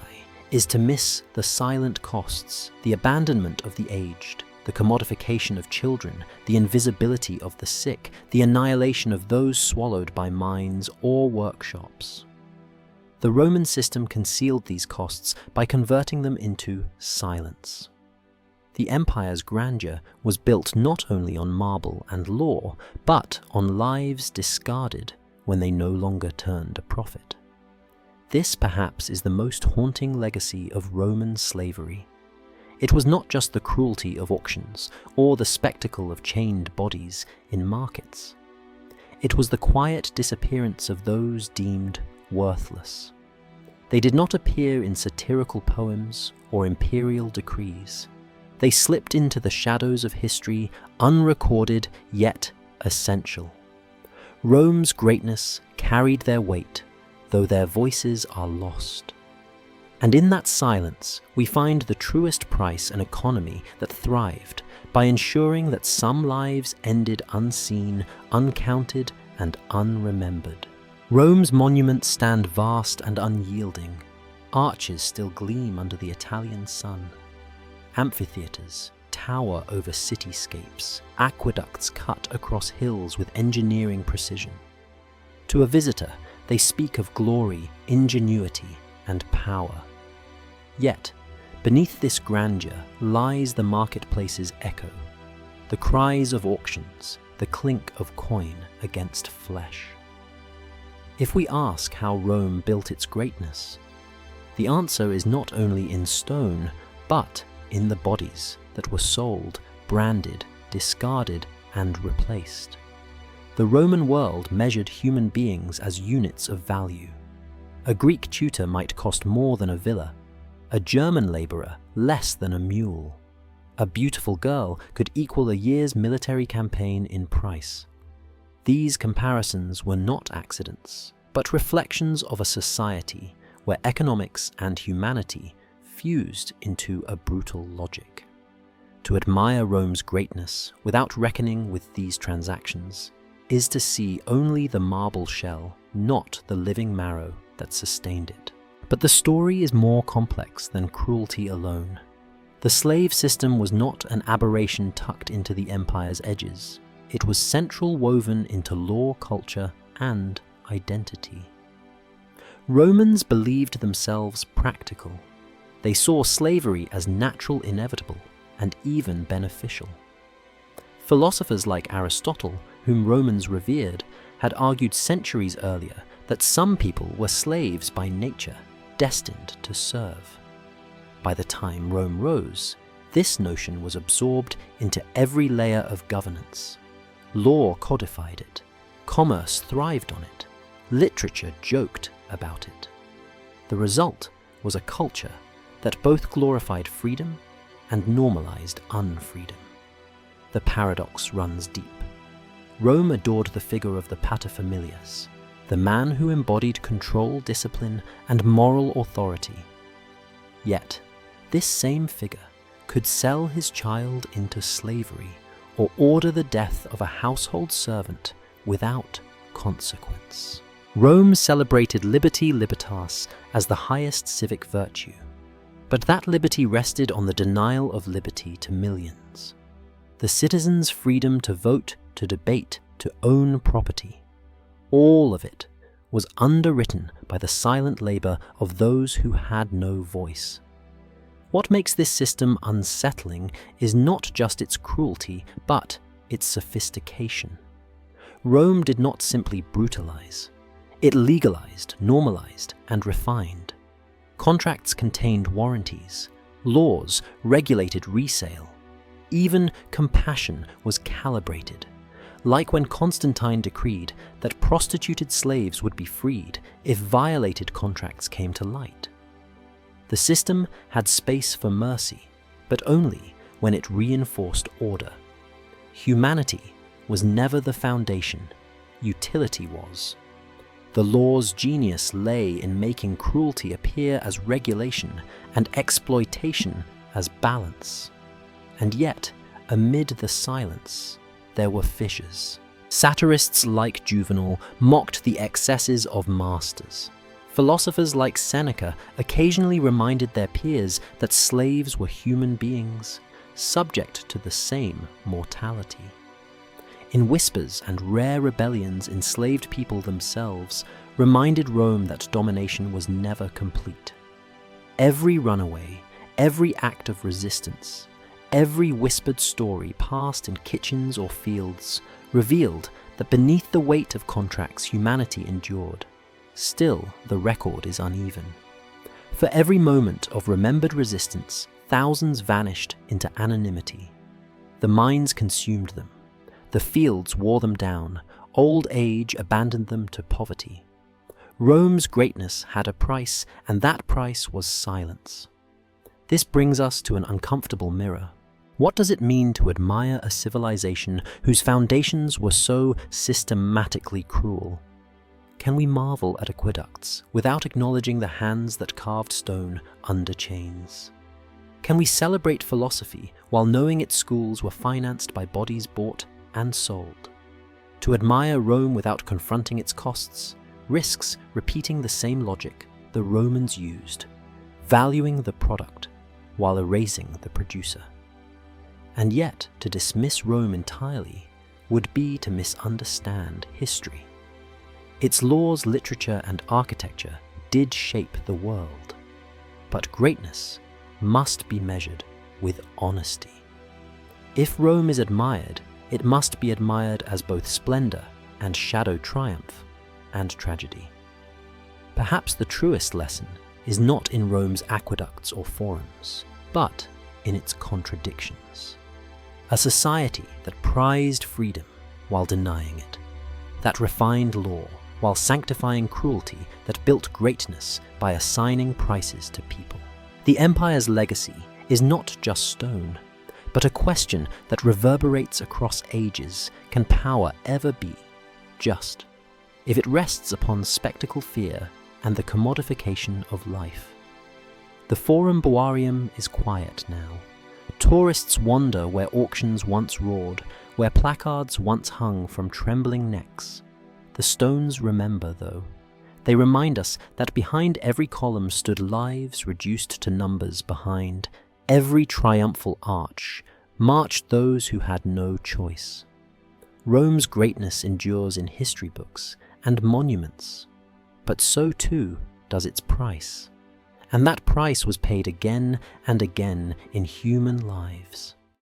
is to miss the silent costs, the abandonment of the aged, the commodification of children, the invisibility of the sick, the annihilation of those swallowed by mines or workshops. The Roman system concealed these costs by converting them into silence. The empire's grandeur was built not only on marble and law, but on lives discarded when they no longer turned a profit. This perhaps is the most haunting legacy of Roman slavery. It was not just the cruelty of auctions or the spectacle of chained bodies in markets. It was the quiet disappearance of those deemed worthless. They did not appear in satirical poems or imperial decrees. They slipped into the shadows of history, unrecorded yet essential. Rome's greatness carried their weight, though their voices are lost. And in that silence, we find the truest price an economy that thrived by ensuring that some lives ended unseen, uncounted, and unremembered. Rome's monuments stand vast and unyielding. Arches still gleam under the Italian sun. Amphitheaters tower over cityscapes. Aqueducts cut across hills with engineering precision. To a visitor, they speak of glory, ingenuity, and power. Yet, beneath this grandeur lies the marketplace's echo, the cries of auctions, the clink of coin against flesh. If we ask how Rome built its greatness, the answer is not only in stone, but in the bodies that were sold, branded, discarded, and replaced. The Roman world measured human beings as units of value. A Greek tutor might cost more than a villa, a German laborer less than a mule. A beautiful girl could equal a year's military campaign in price. These comparisons were not accidents, but reflections of a society where economics and humanity fused into a brutal logic. To admire Rome's greatness without reckoning with these transactions is to see only the marble shell, not the living marrow that sustained it. But the story is more complex than cruelty alone. The slave system was not an aberration tucked into the empire's edges. It was central woven into law, culture, and identity. Romans believed themselves practical. They saw slavery as natural, inevitable, and even beneficial. Philosophers like Aristotle, whom Romans revered, had argued centuries earlier that some people were slaves by nature, destined to serve. By the time Rome rose, this notion was absorbed into every layer of governance. Law codified it, commerce thrived on it, literature joked about it. The result was a culture that both glorified freedom and normalized unfreedom. The paradox runs deep. Rome adored the figure of the paterfamilias, the man who embodied control, discipline, and moral authority. Yet, this same figure could sell his child into slavery or order the death of a household servant without consequence. Rome celebrated liberty libertas as the highest civic virtue. But that liberty rested on the denial of liberty to millions. The citizens' freedom to vote, to debate, to own property. All of it was underwritten by the silent labor of those who had no voice. What makes this system unsettling is not just its cruelty, but its sophistication. Rome did not simply brutalize. It legalized, normalized, and refined. Contracts contained warranties. Laws regulated resale. Even compassion was calibrated, like when Constantine decreed that prostituted slaves would be freed if violated contracts came to light. The system had space for mercy, but only when it reinforced order. Humanity was never the foundation, utility was. The law's genius lay in making cruelty appear as regulation and exploitation as balance. And yet, amid the silence, there were fissures. Satirists like Juvenal mocked the excesses of masters. Philosophers like Seneca occasionally reminded their peers that slaves were human beings, subject to the same mortality. In whispers and rare rebellions, enslaved people themselves reminded Rome that domination was never complete. Every runaway, every act of resistance, every whispered story passed in kitchens or fields revealed that beneath the weight of contracts humanity endured, still the record is uneven. For every moment of remembered resistance, thousands vanished into anonymity. The mines consumed them. The fields wore them down. Old age abandoned them to poverty. Rome's greatness had a price, and that price was silence. This brings us to an uncomfortable mirror. What does it mean to admire a civilization whose foundations were so systematically cruel? Can we marvel at aqueducts without acknowledging the hands that carved stone under chains? Can we celebrate philosophy while knowing its schools were financed by bodies bought and sold? To admire Rome without confronting its costs risks repeating the same logic the Romans used, valuing the product while erasing the producer. And yet, to dismiss Rome entirely would be to misunderstand history. Its laws, literature, and architecture did shape the world, but greatness must be measured with honesty. If Rome is admired, it must be admired as both splendor and shadow triumph and tragedy. Perhaps the truest lesson is not in Rome's aqueducts or forums, but in its contradictions. A society that prized freedom while denying it, that refined law while sanctifying cruelty, that built greatness by assigning prices to people. The empire's legacy is not just stone, but a question that reverberates across ages. Can power ever be just if it rests upon spectacle fear and the commodification of life? The Forum Boarium is quiet now. Tourists wander where auctions once roared, where placards once hung from trembling necks. The stones remember, though. They remind us that behind every column stood lives reduced to numbers. Behind every triumphal arch marched those who had no choice. Rome's greatness endures in history books and monuments, but so too does its price. And that price was paid again and again in human lives.